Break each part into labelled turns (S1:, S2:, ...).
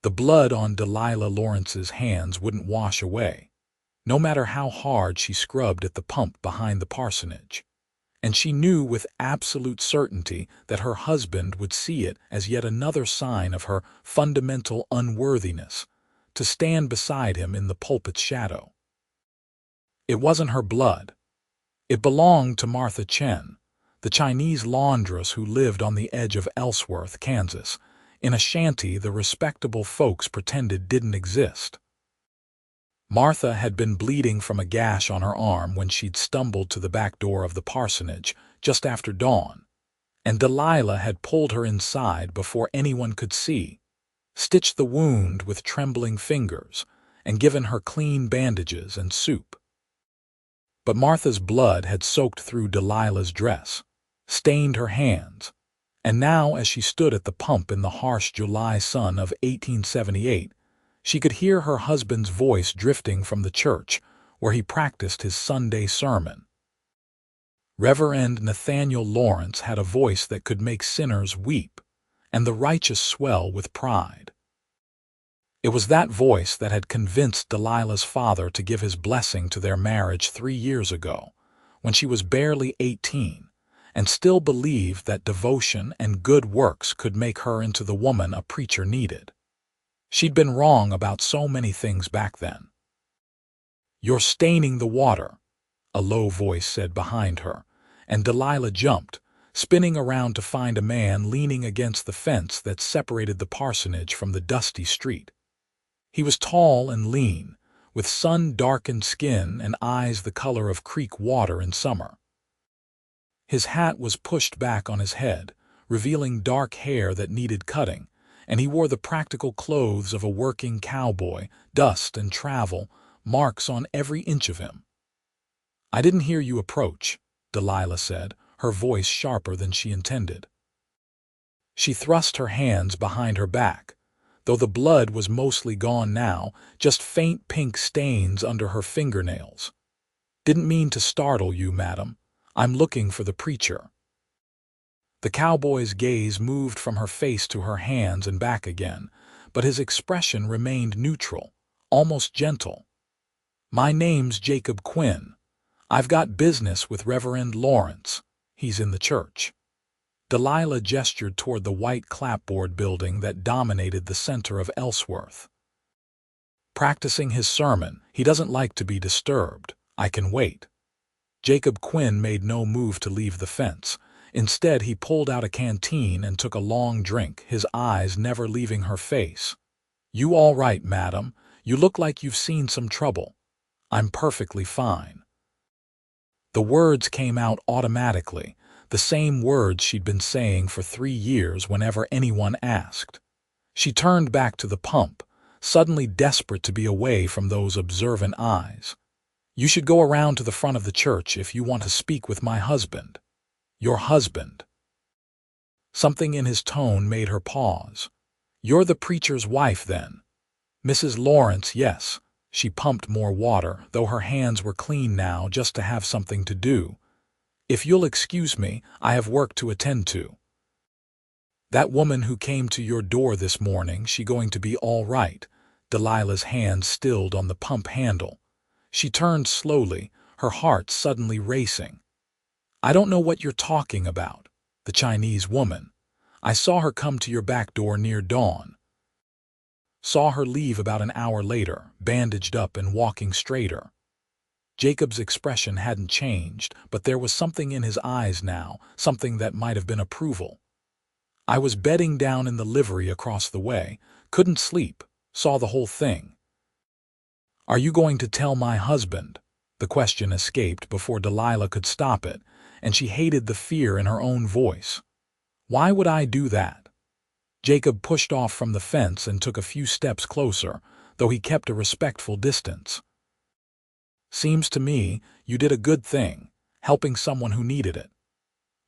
S1: The blood on Delilah Lawrence's hands wouldn't wash away, no matter how hard she scrubbed at the pump behind the parsonage. And she knew with absolute certainty that her husband would see it as yet another sign of her fundamental unworthiness, to stand beside him in the pulpit's shadow. It wasn't her blood. It belonged to Martha Chen, the Chinese laundress who lived on the edge of Ellsworth, Kansas, in a shanty the respectable folks pretended didn't exist. Martha had been bleeding from a gash on her arm when she'd stumbled to the back door of the parsonage just after dawn, and Delilah had pulled her inside before anyone could see, stitched the wound with trembling fingers, and given her clean bandages and soup. But Martha's blood had soaked through Delilah's dress, stained her hands, and now as she stood at the pump in the harsh July sun of 1878, she could hear her husband's voice drifting from the church where he practiced his Sunday sermon. Reverend Nathaniel Lawrence had a voice that could make sinners weep and the righteous swell with pride. It was that voice that had convinced Delilah's father to give his blessing to their marriage 3 years ago, when she was barely 18, and still believed that devotion and good works could make her into the woman a preacher needed. She'd been wrong about so many things back then. "You're staining the water," a low voice said behind her, and Delilah jumped, spinning around to find a man leaning against the fence that separated the parsonage from the dusty street. He was tall and lean, with sun-darkened skin and eyes the color of creek water in summer. His hat was pushed back on his head, revealing dark hair that needed cutting, and he wore the practical clothes of a working cowboy, dust and travel, marks on every inch of him. "I didn't hear you approach," Delilah said, her voice sharper than she intended. She thrust her hands behind her back, though the blood was mostly gone now, just faint pink stains under her fingernails. "Didn't mean to startle you, madam. I'm looking for the preacher." The cowboy's gaze moved from her face to her hands and back again, but his expression remained neutral, almost gentle. "My name's Jacob Quinn. I've got business with Reverend Lawrence. He's in the church." Delilah gestured toward the white clapboard building that dominated the center of Ellsworth. "Practicing his sermon. He doesn't like to be disturbed. I can wait." Jacob Quinn made no move to leave the fence. Instead, he pulled out a canteen and took a long drink, his eyes never leaving her face. "You all right, madam? You look like you've seen some trouble." "I'm perfectly fine." The words came out automatically, the same words she'd been saying for 3 years whenever anyone asked. She turned back to the pump, suddenly desperate to be away from those observant eyes. "You should go around to the front of the church if you want to speak with my husband." "Your husband?" Something in his tone made her pause. "You're the preacher's wife, then?" "Mrs. Lawrence, yes." She pumped more water, though her hands were clean now just to have something to do. "If you'll excuse me, I have work to attend to." "That woman who came to your door this morning, she going to be all right?" Delilah's hand stilled on the pump handle. She turned slowly, her heart suddenly racing. "I don't know what you're talking about." "The Chinese woman. I saw her come to your back door near dawn. Saw her leave about an hour later, bandaged up and walking straighter." Jacob's expression hadn't changed, but there was something in his eyes now, something that might have been approval. "I was bedding down in the livery across the way, couldn't sleep, saw the whole thing." "Are you going to tell my husband?" The question escaped before Delilah could stop it, and she hated the fear in her own voice. "Why would I do that?" Jacob pushed off from the fence and took a few steps closer, though he kept a respectful distance. "Seems to me you did a good thing, helping someone who needed it.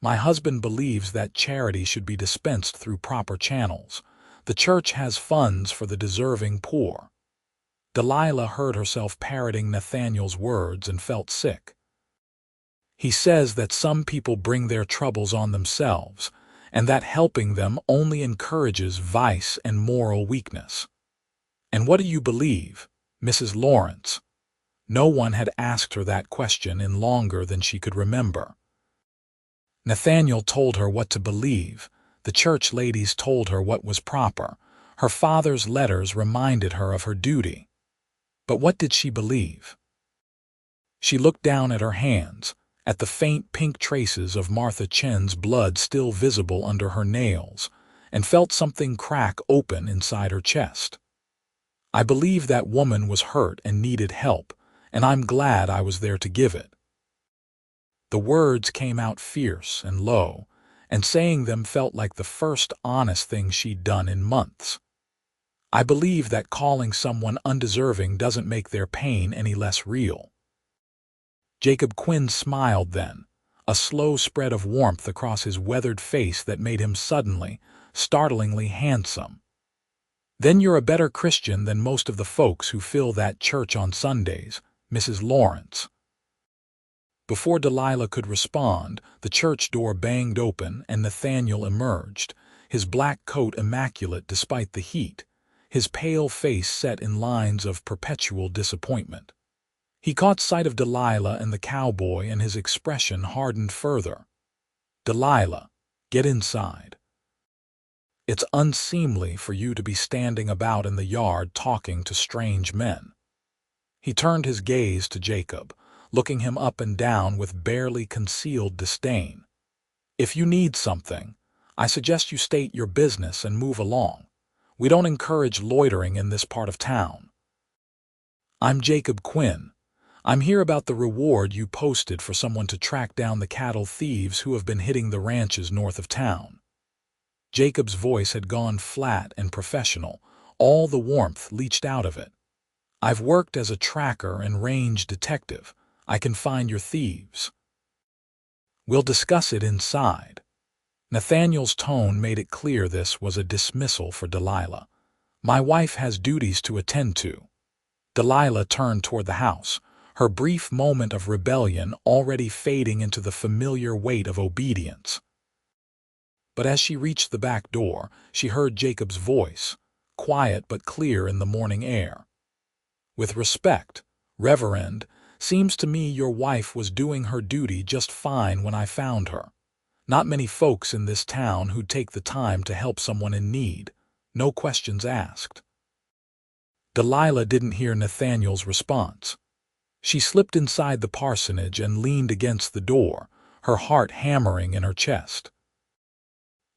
S1: My husband believes that charity should be dispensed through proper channels. The church has funds for the deserving poor." Delilah heard herself parroting Nathaniel's words and felt sick. "He says that some people bring their troubles on themselves, and that helping them only encourages vice and moral weakness." "And what do you believe, Mrs. Lawrence?" No one had asked her that question in longer than she could remember. Nathaniel told her what to believe. The church ladies told her what was proper. Her father's letters reminded her of her duty. But what did she believe? She looked down at her hands, at the faint pink traces of Martha Chen's blood still visible under her nails, and felt something crack open inside her chest. "I believe that woman was hurt and needed help, and I'm glad I was there to give it." The words came out fierce and low, and saying them felt like the first honest thing she'd done in months. "I believe that calling someone undeserving doesn't make their pain any less real." Jacob Quinn smiled then, a slow spread of warmth across his weathered face that made him suddenly, startlingly handsome. "Then you're a better Christian than most of the folks who fill that church on Sundays, Mrs. Lawrence." Before Delilah could respond, the church door banged open and Nathaniel emerged, his black coat immaculate despite the heat, his pale face set in lines of perpetual disappointment. He caught sight of Delilah and the cowboy, and his expression hardened further. "Delilah, get inside. It's unseemly for you to be standing about in the yard talking to strange men." He turned his gaze to Jacob, looking him up and down with barely concealed disdain. "If you need something, I suggest you state your business and move along. We don't encourage loitering in this part of town." "I'm Jacob Quinn. I'm here about the reward you posted for someone to track down the cattle thieves who have been hitting the ranches north of town." Jacob's voice had gone flat and professional, all the warmth leached out of it. "I've worked as a tracker and range detective. I can find your thieves." "We'll discuss it inside." Nathaniel's tone made it clear this was a dismissal for Delilah. "My wife has duties to attend to." Delilah turned toward the house, her brief moment of rebellion already fading into the familiar weight of obedience. But as she reached the back door, she heard Jacob's voice, quiet but clear in the morning air. "With respect, Reverend, seems to me your wife was doing her duty just fine when I found her. Not many folks in this town who'd take the time to help someone in need, no questions asked." Delilah didn't hear Nathaniel's response. She slipped inside the parsonage and leaned against the door, her heart hammering in her chest.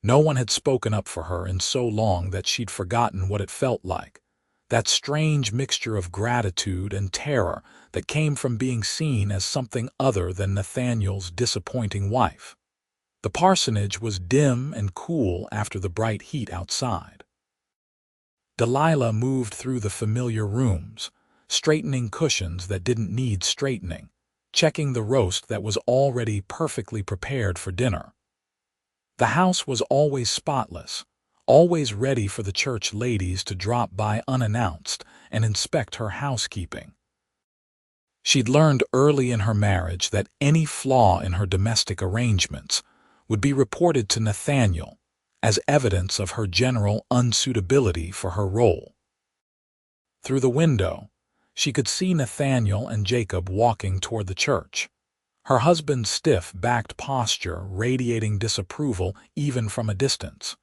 S1: No one had spoken up for her in so long that she'd forgotten what it felt like, that strange mixture of gratitude and terror that came from being seen as something other than Nathaniel's disappointing wife. The parsonage was dim and cool after the bright heat outside. Delilah moved through the familiar rooms, straightening cushions that didn't need straightening, checking the roast that was already perfectly prepared for dinner. The house was always spotless, always ready for the church ladies to drop by unannounced and inspect her housekeeping. She'd learned early in her marriage that any flaw in her domestic arrangements would be reported to Nathaniel as evidence of her general unsuitability for her role. Through the window, she could see Nathaniel and Jacob walking toward the church, her husband's stiff-backed posture radiating disapproval even from a distance.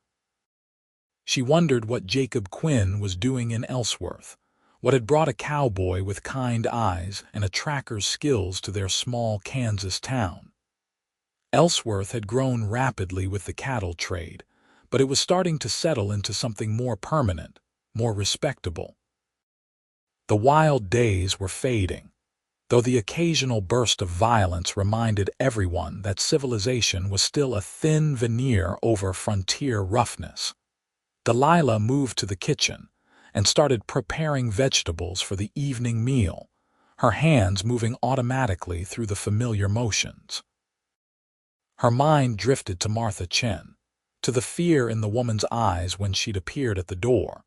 S1: She wondered what Jacob Quinn was doing in Ellsworth, what had brought a cowboy with kind eyes and a tracker's skills to their small Kansas town. Ellsworth had grown rapidly with the cattle trade, but it was starting to settle into something more permanent, more respectable. The wild days were fading, though the occasional burst of violence reminded everyone that civilization was still a thin veneer over frontier roughness. Delilah moved to the kitchen and started preparing vegetables for the evening meal, her hands moving automatically through the familiar motions. Her mind drifted to Martha Chen, to the fear in the woman's eyes when she'd appeared at the door,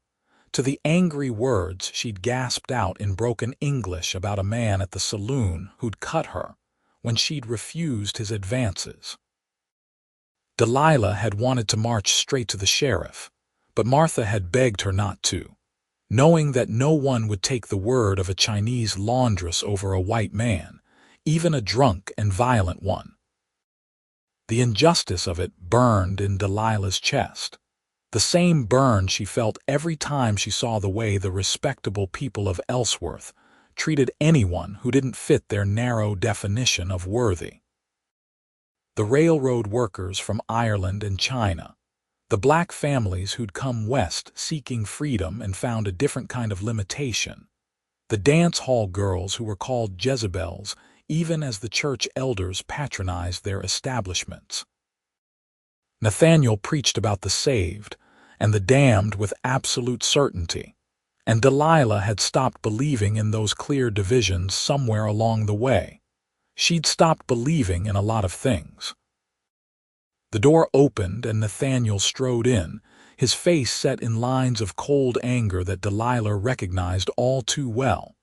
S1: to the angry words she'd gasped out in broken English about a man at the saloon who'd cut her when she'd refused his advances. Delilah had wanted to march straight to the sheriff, but Martha had begged her not to. knowing that no one would take the word of a Chinese laundress over a white man, even a drunk and violent one. The injustice of it burned in Delilah's chest, the same burn she felt every time she saw the way the respectable people of Ellsworth treated anyone who didn't fit their narrow definition of worthy. The railroad workers from Ireland and China, the black families who'd come west seeking freedom and found a different kind of limitation, the dance hall girls who were called Jezebels even as the church elders patronized their establishments. Nathaniel preached about the saved and the damned with absolute certainty, and Delilah had stopped believing in those clear divisions somewhere along the way. She'd stopped believing in a lot of things. The door opened and Nathaniel strode in, his face set in lines of cold anger that Delilah recognized all too well.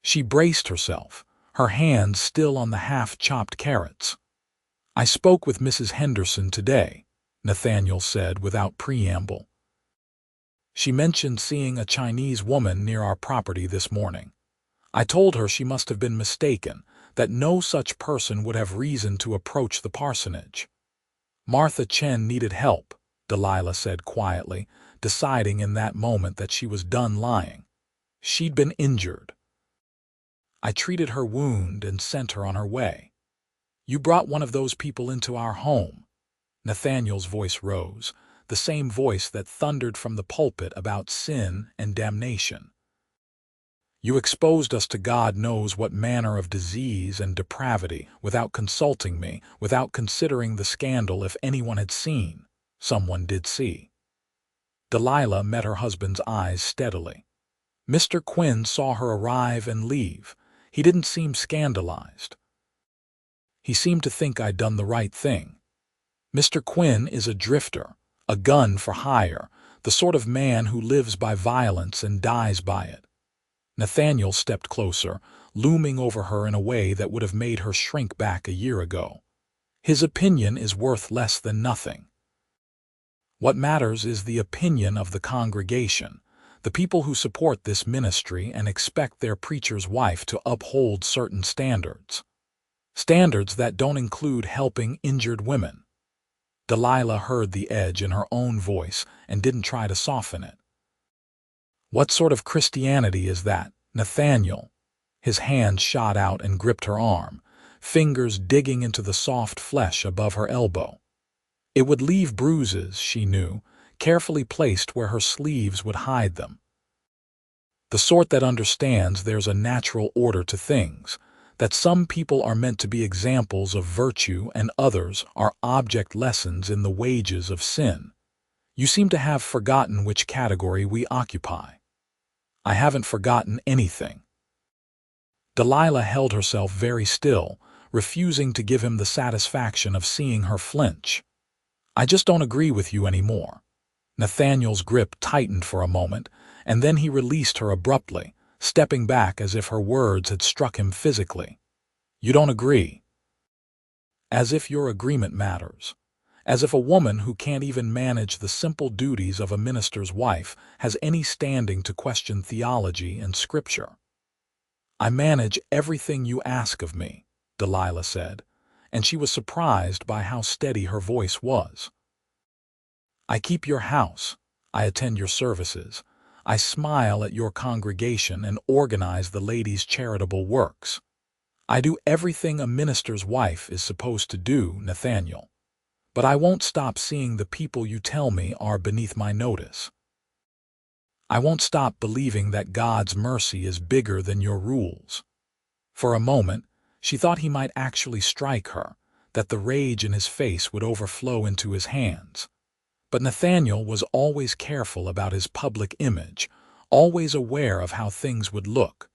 S1: She braced herself, her hands still on the half-chopped carrots. "I spoke with Mrs. Henderson today," Nathaniel said without preamble. "She mentioned seeing a Chinese woman near our property this morning. I told her she must have been mistaken, that no such person would have reason to approach the parsonage." "Martha Chen needed help," Delilah said quietly, deciding in that moment that she was done lying. "She'd been injured. I treated her wound and sent her on her way." "You brought one of those people into our home." Nathaniel's voice rose, the same voice that thundered from the pulpit about sin and damnation. "You exposed us to God knows what manner of disease and depravity without consulting me, without considering the scandal if anyone had seen. Someone did see." Delilah met her husband's eyes steadily. "Mr. Quinn saw her arrive and leave. He didn't seem scandalized. He seemed to think I'd done the right thing. Mr. Quinn is a drifter, a gun for hire, the sort of man who lives by violence and dies by it." Nathaniel stepped closer, looming over her in a way that would have made her shrink back a year ago. "His opinion is worth less than nothing. What matters is the opinion of the congregation, the people who support this ministry and expect their preacher's wife to uphold certain standards. Standards that don't include helping injured women." Delilah heard the edge in her own voice and didn't try to soften it. "What sort of Christianity is that, Nathaniel?" His hand shot out and gripped her arm, fingers digging into the soft flesh above her elbow. It would leave bruises, she knew, carefully placed where her sleeves would hide them. The sort that understands there's a natural order to things, that some people are meant to be examples of virtue and others are object lessons in the wages of sin. You seem to have forgotten which category we occupy." "I haven't forgotten anything." Delilah held herself very still, refusing to give him the satisfaction of seeing her flinch. "I just don't agree with you anymore." Nathaniel's grip tightened for a moment, and then he released her abruptly, stepping back as if her words had struck him physically. "You don't agree?" "As if your agreement matters. As if a woman who can't even manage the simple duties of a minister's wife has any standing to question theology and scripture." "I manage everything you ask of me," Delilah said, and she was surprised by how steady her voice was. "I keep your house, I attend your services, I smile at your congregation and organize the ladies' charitable works. I do everything a minister's wife is supposed to do, Nathaniel. But I won't stop seeing the people you tell me are beneath my notice. I won't stop believing that God's mercy is bigger than your rules." For a moment, she thought he might actually strike her, that the rage in his face would overflow into his hands. But Nathaniel was always careful about his public image, always aware of how things would look.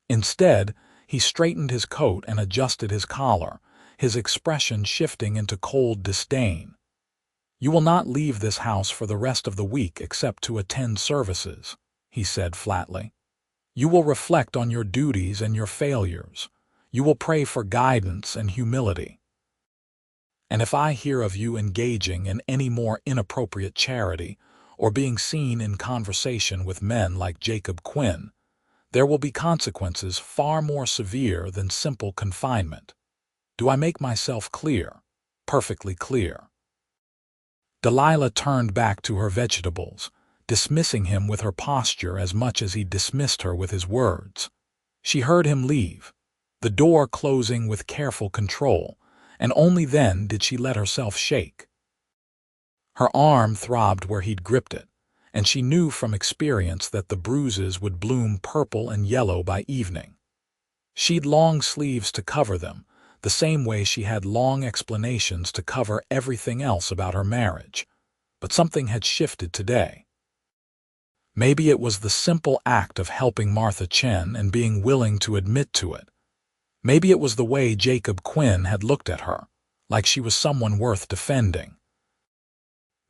S1: Instead, he straightened his coat and adjusted his collar, his expression shifting into cold disdain. "You will not leave this house for the rest of the week except to attend services," he said flatly. "You will reflect on your duties and your failures. You will pray for guidance and humility. And if I hear of you engaging in any more inappropriate charity, or being seen in conversation with men like Jacob Quinn, there will be consequences far more severe than simple confinement. Do I make myself clear? Perfectly clear. Delilah turned back to her vegetables, dismissing him with her posture as much as he dismissed her with his words. She heard him leave, the door closing with careful control, and only then did she let herself shake. Her arm throbbed where he'd gripped it, and she knew from experience that the bruises would bloom purple and yellow by evening. She'd long sleeves to cover them, the same way she had long explanations to cover everything else about her marriage. But something had shifted today. Maybe it was the simple act of helping Martha Chen and being willing to admit to it. Maybe it was the way Jacob Quinn had looked at her, like she was someone worth defending.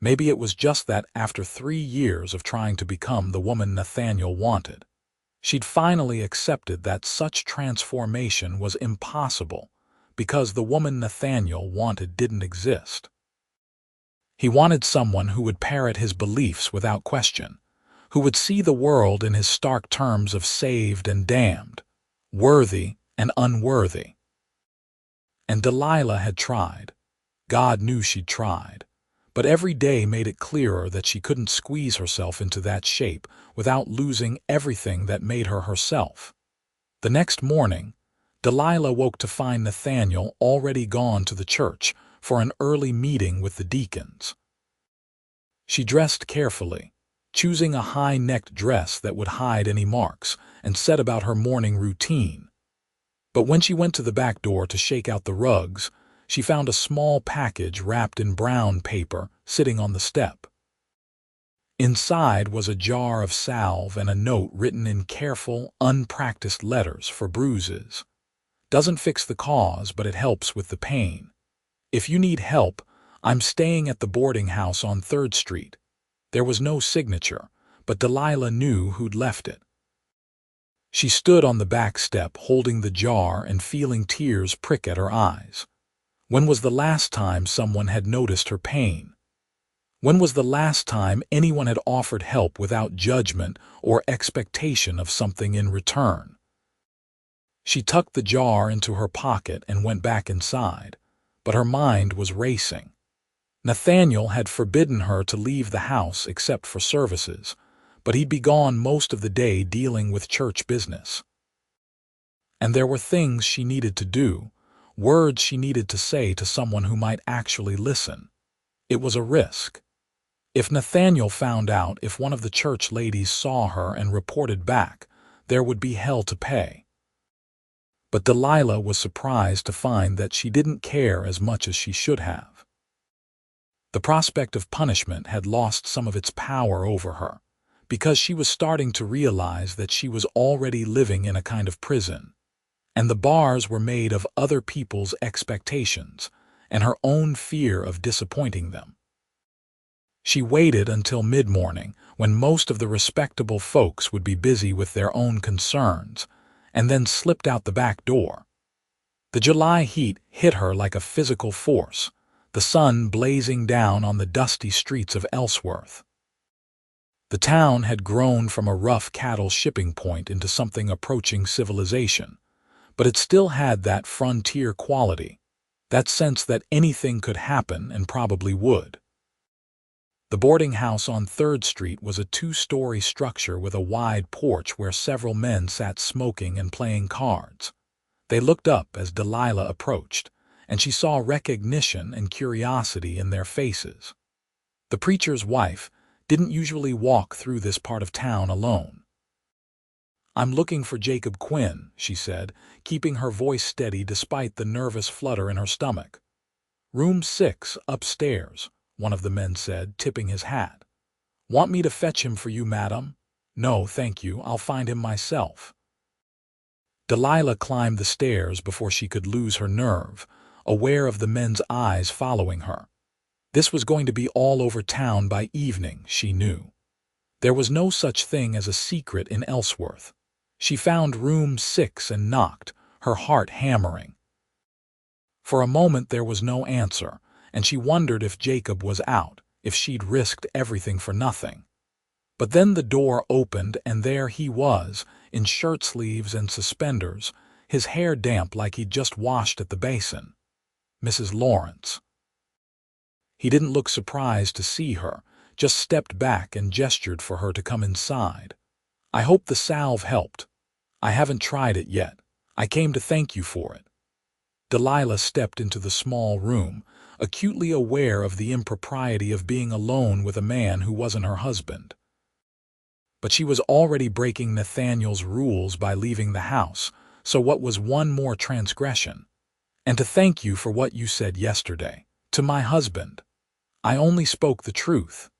S1: Maybe it was just that after 3 years of trying to become the woman Nathaniel wanted, she'd finally accepted that such transformation was impossible because the woman Nathaniel wanted didn't exist. He wanted someone who would parrot his beliefs without question, who would see the world in his stark terms of saved and damned, worthy and unworthy. And Delilah had tried. God knew she'd tried. But every day made it clearer that she couldn't squeeze herself into that shape without losing everything that made her herself. The next morning, Delilah woke to find Nathaniel already gone to the church for an early meeting with the deacons. She dressed carefully, choosing a high-necked dress that would hide any marks, and set about her morning routine. But when she went to the back door to shake out the rugs, she found a small package wrapped in brown paper sitting on the step. Inside was a jar of salve and a note written in careful, unpracticed letters for bruises. Doesn't fix the cause, but it helps with the pain. If you need help, I'm staying at the boarding house on 3rd Street. There was no signature, but Delilah knew who'd left it. She stood on the back step holding the jar and feeling tears prick at her eyes. When was the last time someone had noticed her pain? When was the last time anyone had offered help without judgment or expectation of something in return? She tucked the jar into her pocket and went back inside, but her mind was racing. Nathaniel had forbidden her to leave the house except for services, but he'd be gone most of the day dealing with church business. And there were things she needed to do, words she needed to say to someone who might actually listen. It was a risk. If Nathaniel found out, if one of the church ladies saw her and reported back, there would be hell to pay. But Delilah was surprised to find that she didn't care as much as she should have. The prospect of punishment had lost some of its power over her, because she was starting to realize that she was already living in a kind of prison, and the bars were made of other people's expectations and her own fear of disappointing them. She waited until mid-morning, when most of the respectable folks would be busy with their own concerns, and then slipped out the back door. The July heat hit her like a physical force, the sun blazing down on the dusty streets of Ellsworth. The town had grown from a rough cattle shipping point into something approaching civilization, but it still had that frontier quality, that sense that anything could happen and probably would. The boarding house on 3rd Street was a 2-story structure with a wide porch where several men sat smoking and playing cards. They looked up as Delilah approached, and she saw recognition and curiosity in their faces. The preacher's wife didn't usually walk through this part of town alone. "I'm looking for Jacob Quinn," she said, keeping her voice steady despite the nervous flutter in her stomach. "Room 6, upstairs," one of the men said, tipping his hat. "Want me to fetch him for you, madam?" "No, thank you, I'll find him myself." Delilah climbed the stairs before she could lose her nerve, aware of the men's eyes following her. This was going to be all over town by evening, she knew. There was no such thing as a secret in Ellsworth. She found room 6 and knocked, her heart hammering. For a moment there was no answer, and she wondered if Jacob was out, if she'd risked everything for nothing. But then the door opened and there he was, in shirt sleeves and suspenders, his hair damp like he'd just washed at the basin. Mrs. Lawrence. He didn't look surprised to see her, just stepped back and gestured for her to come inside. I hope the salve helped. I haven't tried it yet. I came to thank you for it. Delilah stepped into the small room, acutely aware of the impropriety of being alone with a man who wasn't her husband. But she was already breaking Nathaniel's rules by leaving the house, so what was one more transgression? And to thank you for what you said yesterday, to my husband. I only spoke the truth.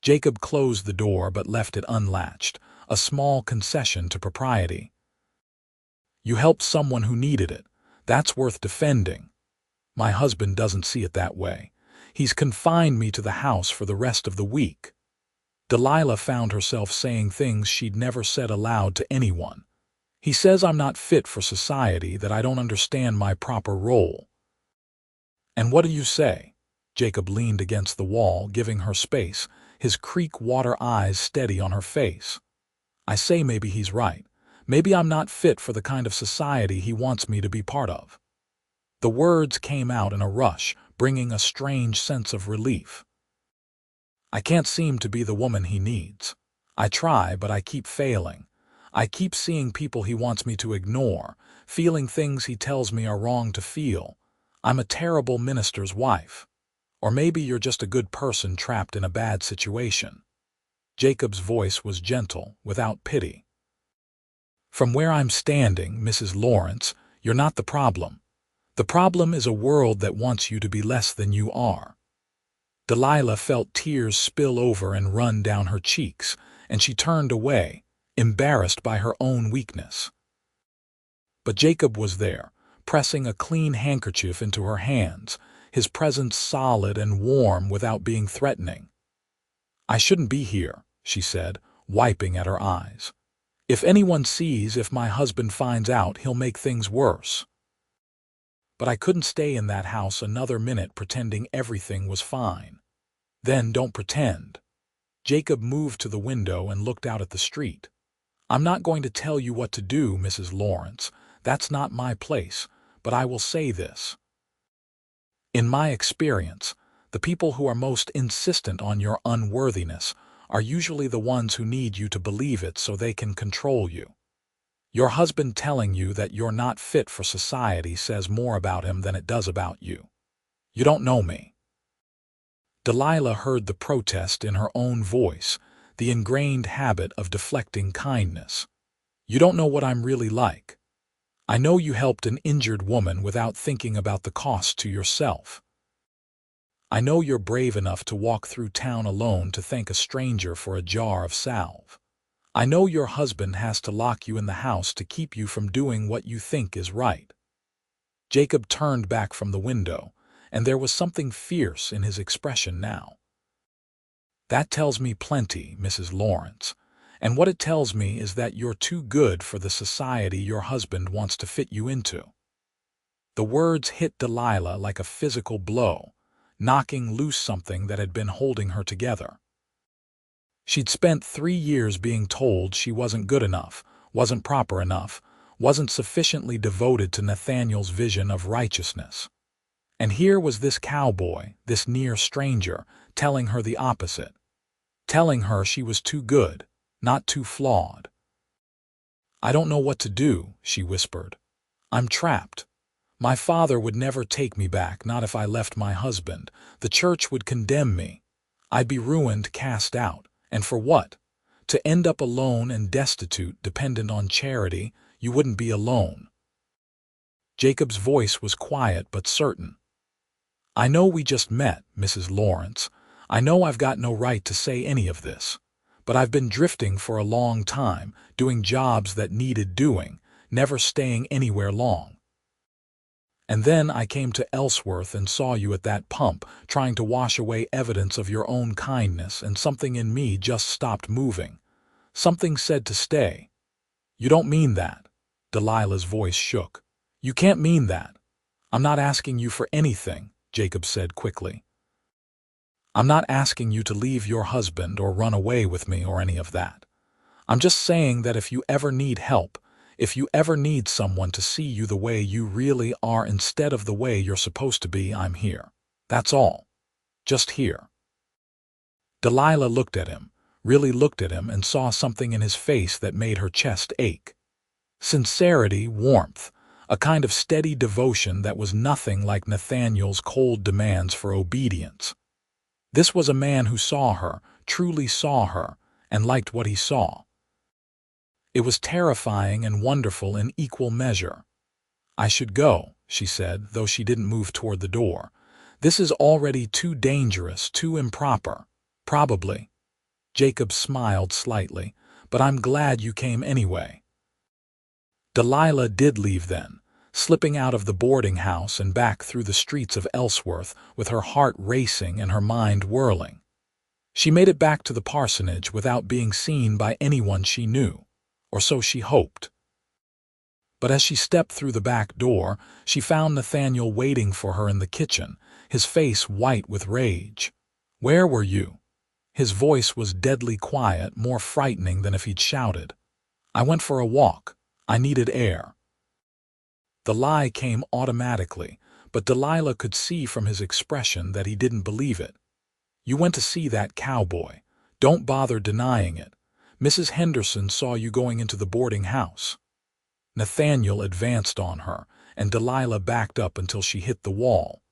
S1: Jacob closed the door but left it unlatched, a small concession to propriety. You helped someone who needed it. That's worth defending. My husband doesn't see it that way. He's confined me to the house for the rest of the week. Delilah found herself saying things she'd never said aloud to anyone. He says I'm not fit for society, that I don't understand my proper role. And what do you say? Jacob leaned against the wall, giving her space, his creek-water eyes steady on her face. I say maybe he's right. Maybe I'm not fit for the kind of society he wants me to be part of. The words came out in a rush, bringing a strange sense of relief. I can't seem to be the woman he needs. I try, but I keep failing. I keep seeing people he wants me to ignore, feeling things he tells me are wrong to feel. I'm a terrible minister's wife. Or maybe you're just a good person trapped in a bad situation. Jacob's voice was gentle, without pity. From where I'm standing, Mrs. Lawrence, you're not the problem. The problem is a world that wants you to be less than you are. Delilah felt tears spill over and run down her cheeks, and she turned away, embarrassed by her own weakness. But Jacob was there, pressing a clean handkerchief into her hands, his presence solid and warm without being threatening. I shouldn't be here, she said, wiping at her eyes. If anyone sees, if my husband finds out, he'll make things worse. But I couldn't stay in that house another minute pretending everything was fine. Then don't pretend. Jacob moved to the window and looked out at the street. I'm not going to tell you what to do, Mrs. Lawrence. That's not my place, but I will say this. In my experience, the people who are most insistent on your unworthiness are usually the ones who need you to believe it so they can control you. Your husband telling you that you're not fit for society says more about him than it does about you. You don't know me. Delilah heard the protest in her own voice, the ingrained habit of deflecting kindness. You don't know what I'm really like. I know you helped an injured woman without thinking about the cost to yourself. I know you're brave enough to walk through town alone to thank a stranger for a jar of salve. I know your husband has to lock you in the house to keep you from doing what you think is right. Jacob turned back from the window, and there was something fierce in his expression now. That tells me plenty, Mrs. Lawrence, and what it tells me is that you're too good for the society your husband wants to fit you into. The words hit Delilah like a physical blow, knocking loose something that had been holding her together. She'd spent 3 years being told she wasn't good enough, wasn't proper enough, wasn't sufficiently devoted to Nathaniel's vision of righteousness. And here was this cowboy, this near stranger, telling her the opposite. Telling her she was too good, not too flawed. I don't know what to do, she whispered. I'm trapped. My father would never take me back, not if I left my husband. The church would condemn me. I'd be ruined, cast out. And for what? To end up alone and destitute, dependent on charity. You wouldn't be alone. Jacob's voice was quiet but certain. I know we just met, Mrs. Lawrence. I know I've got no right to say any of this. But I've been drifting for a long time, doing jobs that needed doing, never staying anywhere long. And then I came to Ellsworth and saw you at that pump, trying to wash away evidence of your own kindness, and something in me just stopped moving. Something said to stay. You don't mean that. Delilah's voice shook. You can't mean that. I'm not asking you for anything, Jacob said quickly. I'm not asking you to leave your husband or run away with me or any of that. I'm just saying that if you ever need help, if you ever need someone to see you the way you really are instead of the way you're supposed to be, I'm here. That's all. Just here." Delilah looked at him, really looked at him, and saw something in his face that made her chest ache. Sincerity, warmth, a kind of steady devotion that was nothing like Nathaniel's cold demands for obedience. This was a man who saw her, truly saw her, and liked what he saw. It was terrifying and wonderful in equal measure. "I should go," she said, though she didn't move toward the door. "This is already too dangerous, too improper." "Probably." Jacob smiled slightly, "but I'm glad you came anyway." Delilah did leave then, slipping out of the boarding house and back through the streets of Ellsworth with her heart racing and her mind whirling. She made it back to the parsonage without being seen by anyone she knew, or so she hoped. But as she stepped through the back door, she found Nathaniel waiting for her in the kitchen, his face white with rage. "Where were you?" His voice was deadly quiet, more frightening than if he'd shouted. "I went for a walk. I needed air." The lie came automatically, but Delilah could see from his expression that he didn't believe it. "You went to see that cowboy. Don't bother denying it. Mrs. Henderson saw you going into the boarding house." Nathaniel advanced on her, and Delilah backed up until she hit the wall.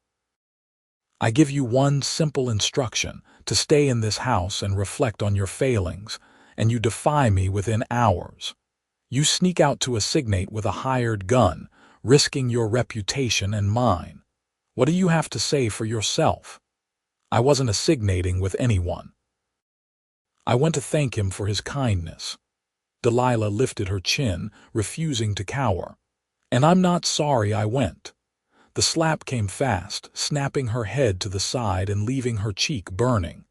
S1: "I give you one simple instruction, to stay in this house and reflect on your failings, and you defy me within hours. You sneak out to assignate with a hired gun, risking your reputation and mine. What do you have to say for yourself?" "I wasn't assignating with anyone. I went to thank him for his kindness." Delilah lifted her chin, refusing to cower. "And I'm not sorry I went." The slap came fast, snapping her head to the side and leaving her cheek burning.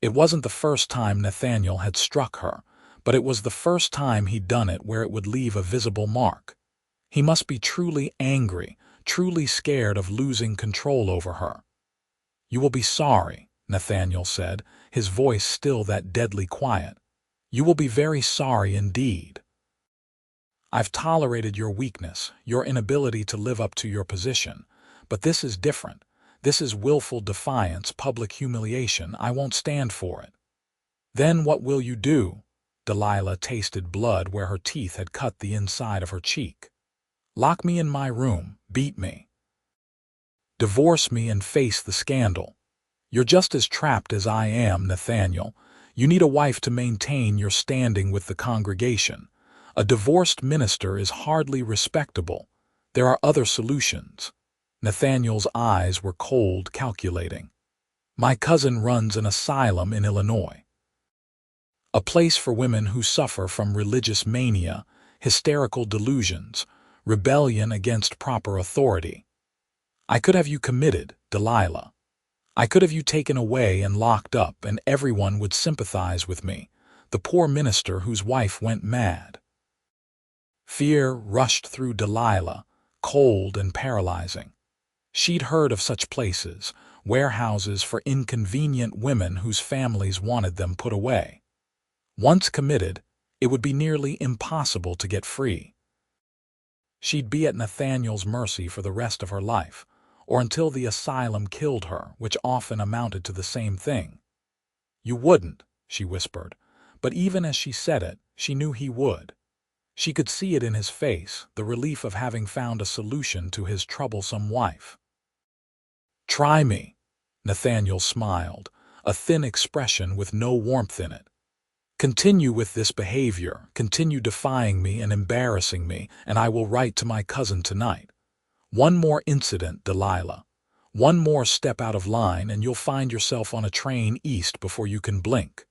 S1: It wasn't the first time Nathaniel had struck her, but it was the first time he'd done it where it would leave a visible mark. He must be truly angry, truly scared of losing control over her. "You will be sorry," Nathaniel said, his voice still that deadly quiet. "You will be very sorry indeed. I've tolerated your weakness, your inability to live up to your position, but this is different. This is willful defiance, public humiliation. I won't stand for it." "Then what will you do?" Delilah tasted blood where her teeth had cut the inside of her cheek. "Lock me in my room, beat me. Divorce me and face the scandal. You're just as trapped as I am, Nathaniel. You need a wife to maintain your standing with the congregation. A divorced minister is hardly respectable. There are other solutions." Nathaniel's eyes were cold, calculating. "My cousin runs an asylum in Illinois. A place for women who suffer from religious mania, hysterical delusions, rebellion against proper authority. I could have you committed, Delilah. I could have you taken away and locked up, and everyone would sympathize with me, the poor minister whose wife went mad." Fear rushed through Delilah, cold and paralyzing. She'd heard of such places, warehouses for inconvenient women whose families wanted them put away. Once committed, it would be nearly impossible to get free. She'd be at Nathaniel's mercy for the rest of her life, or until the asylum killed her, which often amounted to the same thing. "You wouldn't," she whispered, but even as she said it, she knew he would. She could see it in his face, the relief of having found a solution to his troublesome wife. "Try me," Nathaniel smiled, a thin expression with no warmth in it. "Continue with this behavior, continue defying me and embarrassing me, and I will write to my cousin tonight. One more incident, Delilah. One more step out of line and you'll find yourself on a train east before you can blink."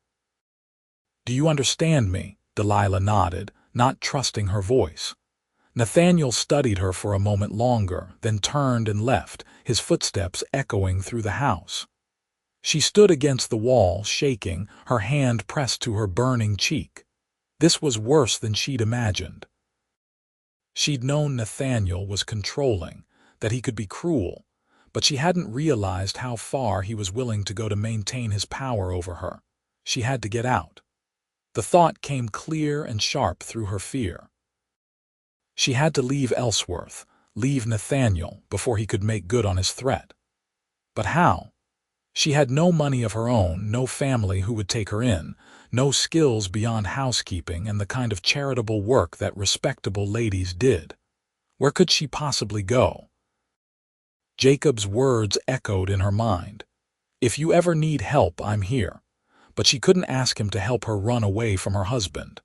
S1: "Do you understand me?" Delilah nodded, not trusting her voice. Nathaniel studied her for a moment longer, then turned and left, his footsteps echoing through the house. She stood against the wall, shaking, her hand pressed to her burning cheek. This was worse than she'd imagined. She'd known Nathaniel was controlling, that he could be cruel, but she hadn't realized how far he was willing to go to maintain his power over her. She had to get out. The thought came clear and sharp through her fear. She had to leave Ellsworth, leave Nathaniel, before he could make good on his threat. But how? She had no money of her own, no family who would take her in, no skills beyond housekeeping and the kind of charitable work that respectable ladies did. Where could she possibly go? Jacob's words echoed in her mind. "If you ever need help, I'm here." But she couldn't ask him to help her run away from her husband.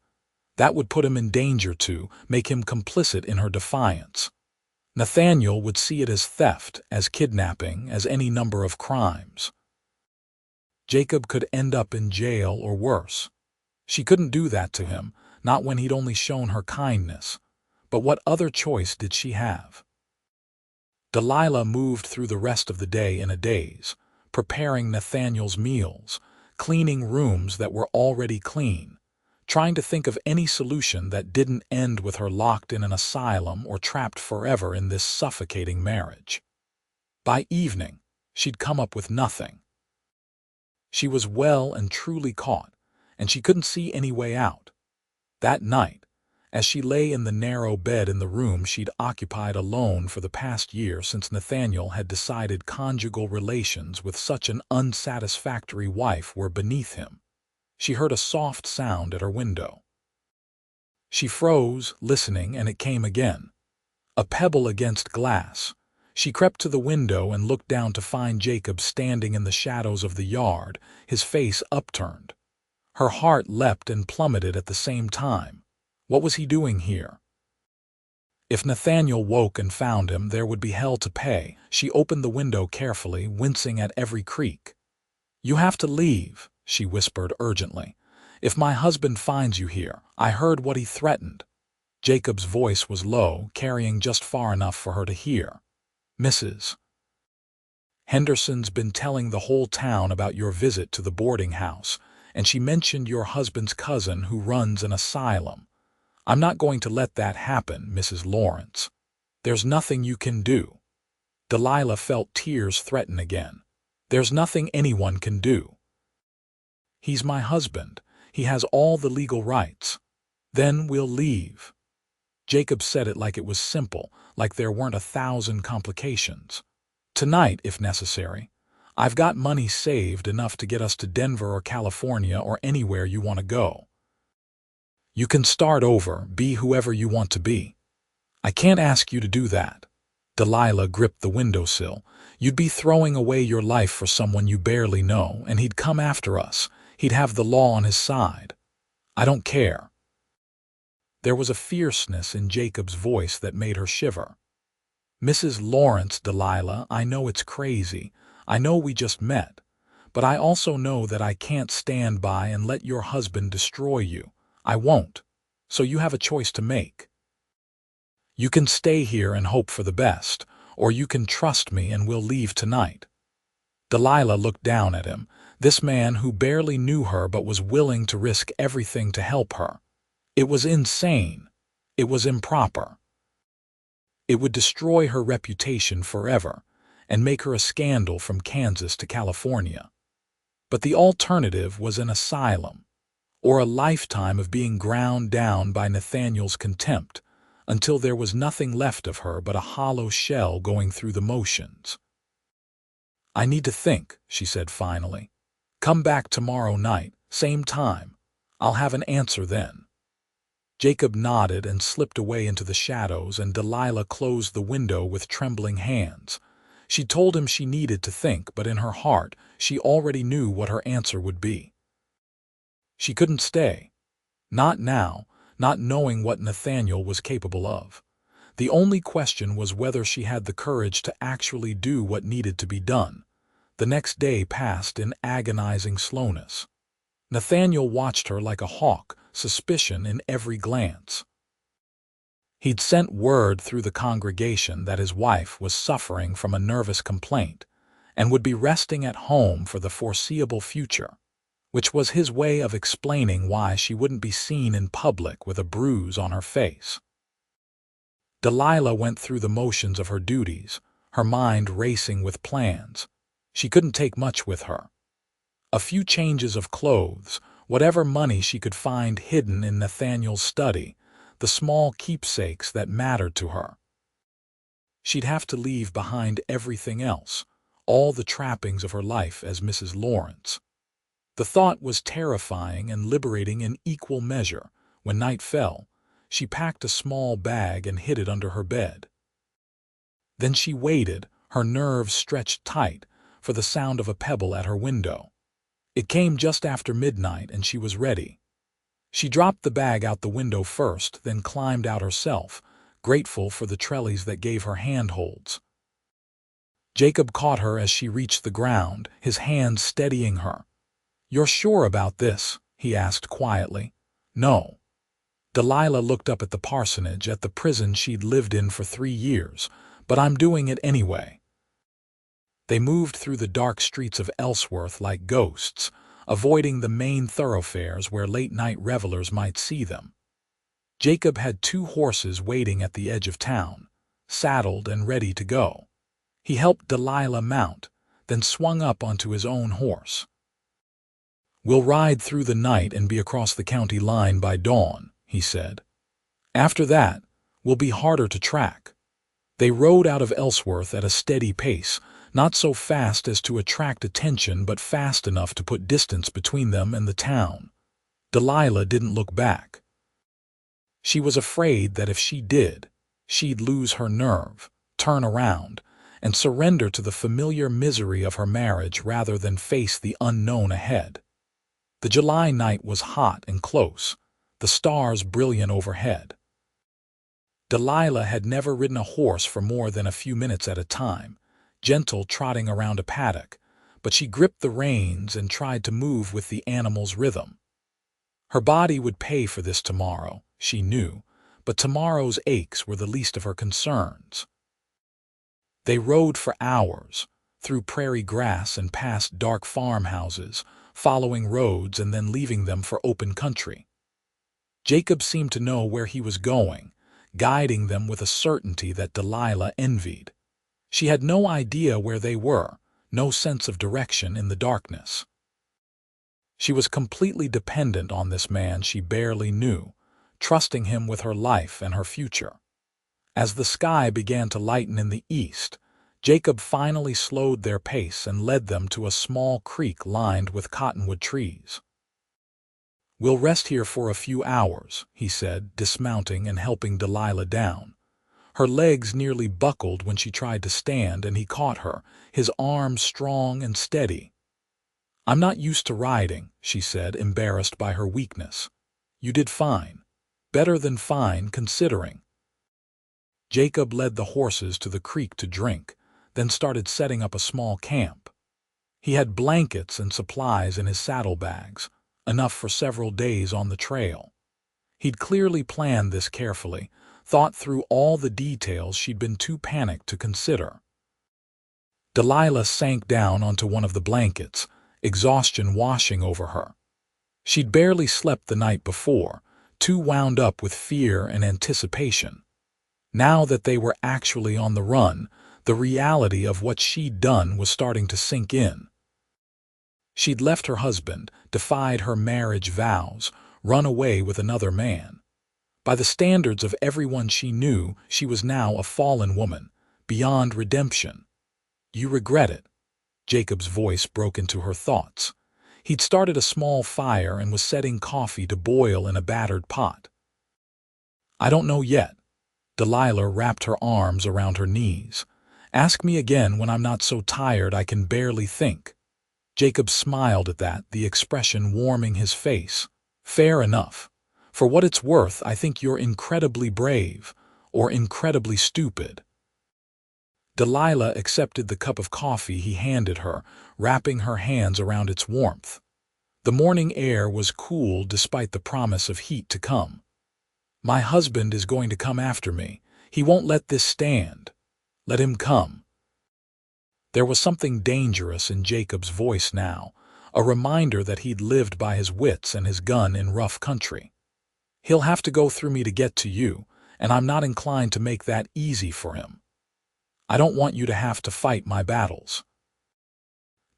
S1: That would put him in danger to make him complicit in her defiance. Nathaniel would see it as theft, as kidnapping, as any number of crimes. Jacob could end up in jail or worse. She couldn't do that to him, not when he'd only shown her kindness. But what other choice did she have? Delilah moved through the rest of the day in a daze, preparing Nathaniel's meals, cleaning rooms that were already clean, trying to think of any solution that didn't end with her locked in an asylum or trapped forever in this suffocating marriage. By evening, she'd come up with nothing. She was well and truly caught, and she couldn't see any way out. That night, as she lay in the narrow bed in the room she'd occupied alone for the past year since Nathaniel had decided conjugal relations with such an unsatisfactory wife were beneath him, she heard a soft sound at her window. She froze, listening, and it came again. A pebble against glass. She crept to the window and looked down to find Jacob standing in the shadows of the yard, his face upturned. Her heart leapt and plummeted at the same time. What was he doing here? If Nathaniel woke and found him, there would be hell to pay. She opened the window carefully, wincing at every creak. "You have to leave," she whispered urgently. "If my husband finds you here, I heard what he threatened." Jacob's voice was low, carrying just far enough for her to hear. "Mrs. Henderson's been telling the whole town about your visit to the boarding house, and she mentioned your husband's cousin who runs an asylum. I'm not going to let that happen, Mrs. Lawrence. There's nothing you can do." Delilah felt tears threaten again. "There's nothing anyone can do." "He's my husband. He has all the legal rights. Then we'll leave." Jacob said it like it was simple, like there weren't 1,000 complications. "Tonight, if necessary. I've got money saved enough to get us to Denver or California or anywhere you want to go. You can start over, be whoever you want to be." "I can't ask you to do that." Delilah gripped the windowsill. "You'd be throwing away your life for someone you barely know, and he'd come after us. He'd have the law on his side." "I don't care." There was a fierceness in Jacob's voice that made her shiver. "Mrs. Lawrence, Delilah, I know it's crazy. I know we just met. But I also know that I can't stand by and let your husband destroy you. I won't. So you have a choice to make. You can stay here and hope for the best, or you can trust me and we'll leave tonight." Delilah looked down at him, this man who barely knew her but was willing to risk everything to help her. It was insane. It was improper. It would destroy her reputation forever and make her a scandal from Kansas to California. But the alternative was an asylum, or a lifetime of being ground down by Nathaniel's contempt until there was nothing left of her but a hollow shell going through the motions. "I need to think," she said finally. "Come back tomorrow night, same time. I'll have an answer then." Jacob nodded and slipped away into the shadows, and Delilah closed the window with trembling hands. She told him she needed to think, but in her heart she already knew what her answer would be. She couldn't stay. Not now, not knowing what Nathaniel was capable of. The only question was whether she had the courage to actually do what needed to be done. The next day passed in agonizing slowness. Nathaniel watched her like a hawk, suspicion in every glance. He'd sent word through the congregation that his wife was suffering from a nervous complaint and would be resting at home for the foreseeable future, which was his way of explaining why she wouldn't be seen in public with a bruise on her face. Delilah went through the motions of her duties, her mind racing with plans. She couldn't take much with her. A few changes of clothes, whatever money she could find hidden in Nathaniel's study, the small keepsakes that mattered to her. She'd have to leave behind everything else, all the trappings of her life as Mrs. Lawrence. The thought was terrifying and liberating in equal measure. When night fell, she packed a small bag and hid it under her bed. Then she waited, her nerves stretched tight, for the sound of a pebble at her window. It came just after midnight and she was ready. She dropped the bag out the window first, then climbed out herself, grateful for the trellis that gave her handholds. Jacob caught her as she reached the ground, his hands steadying her. "You're sure about this?" he asked quietly. "No." Delilah looked up at the parsonage, at the prison she'd lived in for 3 years. "But I'm doing it anyway." They moved through the dark streets of Ellsworth like ghosts, avoiding the main thoroughfares where late-night revelers might see them. Jacob had 2 horses waiting at the edge of town, saddled and ready to go. He helped Delilah mount, then swung up onto his own horse. "We'll ride through the night and be across the county line by dawn," he said. "After that, we'll be harder to track." They rode out of Ellsworth at a steady pace, not so fast as to attract attention but fast enough to put distance between them and the town. Delilah didn't look back. She was afraid that if she did, she'd lose her nerve, turn around, and surrender to the familiar misery of her marriage rather than face the unknown ahead. The July night was hot and close, the stars brilliant overhead. Delilah had never ridden a horse for more than a few minutes at a time, gentle trotting around a paddock, but she gripped the reins and tried to move with the animal's rhythm. Her body would pay for this tomorrow, she knew, but tomorrow's aches were the least of her concerns. They rode for hours, through prairie grass and past dark farmhouses, following roads and then leaving them for open country. Jacob seemed to know where he was going, guiding them with a certainty that Delilah envied. She had no idea where they were, no sense of direction in the darkness. She was completely dependent on this man she barely knew, trusting him with her life and her future. As the sky began to lighten in the east, Jacob finally slowed their pace and led them to a small creek lined with cottonwood trees. "We'll rest here for a few hours," he said, dismounting and helping Delilah down. Her legs nearly buckled when she tried to stand, and he caught her, his arms strong and steady. "I'm not used to riding," she said, embarrassed by her weakness. "You did fine. Better than fine, considering." Jacob led the horses to the creek to drink, then started setting up a small camp. He had blankets and supplies in his saddlebags, enough for several days on the trail. He'd clearly planned this carefully, thought through all the details she'd been too panicked to consider. Delilah sank down onto one of the blankets, exhaustion washing over her. She'd barely slept the night before, too wound up with fear and anticipation. Now that they were actually on the run, the reality of what she'd done was starting to sink in. She'd left her husband, defied her marriage vows, run away with another man. By the standards of everyone she knew, she was now a fallen woman, beyond redemption. "You regret it?" Jacob's voice broke into her thoughts. He'd started a small fire and was setting coffee to boil in a battered pot. "I don't know yet." Delilah wrapped her arms around her knees. "Ask me again when I'm not so tired I can barely think." Jacob smiled at that, the expression warming his face. "Fair enough. For what it's worth, I think you're incredibly brave, or incredibly stupid." Delilah accepted the cup of coffee he handed her, wrapping her hands around its warmth. The morning air was cool despite the promise of heat to come. "My husband is going to come after me. He won't let this stand. Let him come." There was something dangerous in Jacob's voice now, a reminder that he'd lived by his wits and his gun in rough country. "He'll have to go through me to get to you, and I'm not inclined to make that easy for him." I don't want you to have to fight my battles."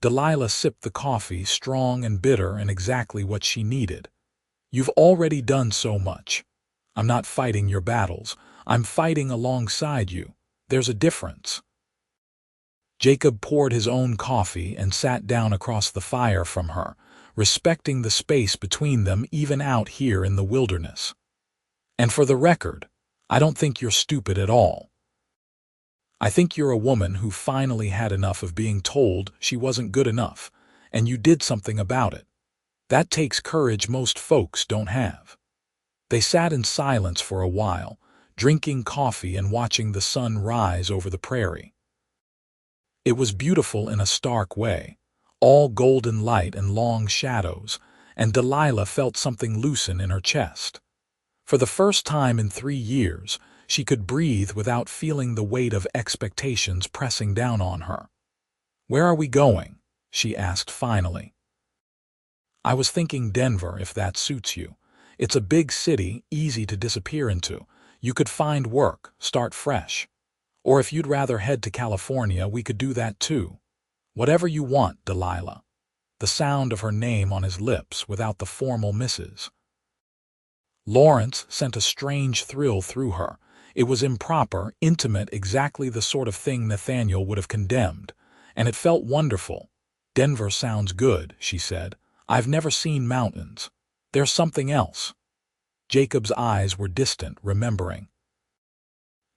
S1: Delilah sipped the coffee, strong and bitter and exactly what she needed. "You've already done so much. I'm not fighting your battles. I'm fighting alongside you. There's a difference." Jacob poured his own coffee and sat down across the fire from her, respecting the space between them even out here in the wilderness. "And for the record, I don't think you're stupid at all. I think you're a woman who finally had enough of being told she wasn't good enough, and you did something about it. That takes courage most folks don't have." They sat in silence for a while, drinking coffee and watching the sun rise over the prairie. It was beautiful in a stark way, all golden light and long shadows, and Delilah felt something loosen in her chest. For the first time in 3 years, she could breathe without feeling the weight of expectations pressing down on her. "Where are we going?" she asked finally. "I was thinking Denver, if that suits you. It's a big city, easy to disappear into. You could find work, start fresh. Or if you'd rather head to California, we could do that too. Whatever you want, Delilah." The sound of her name on his lips without the formal Mrs. Lawrence sent a strange thrill through her. It was improper, intimate, exactly the sort of thing Nathaniel would have condemned. And it felt wonderful. "Denver sounds good," she said. "I've never seen mountains. There's something else." Jacob's eyes were distant, remembering.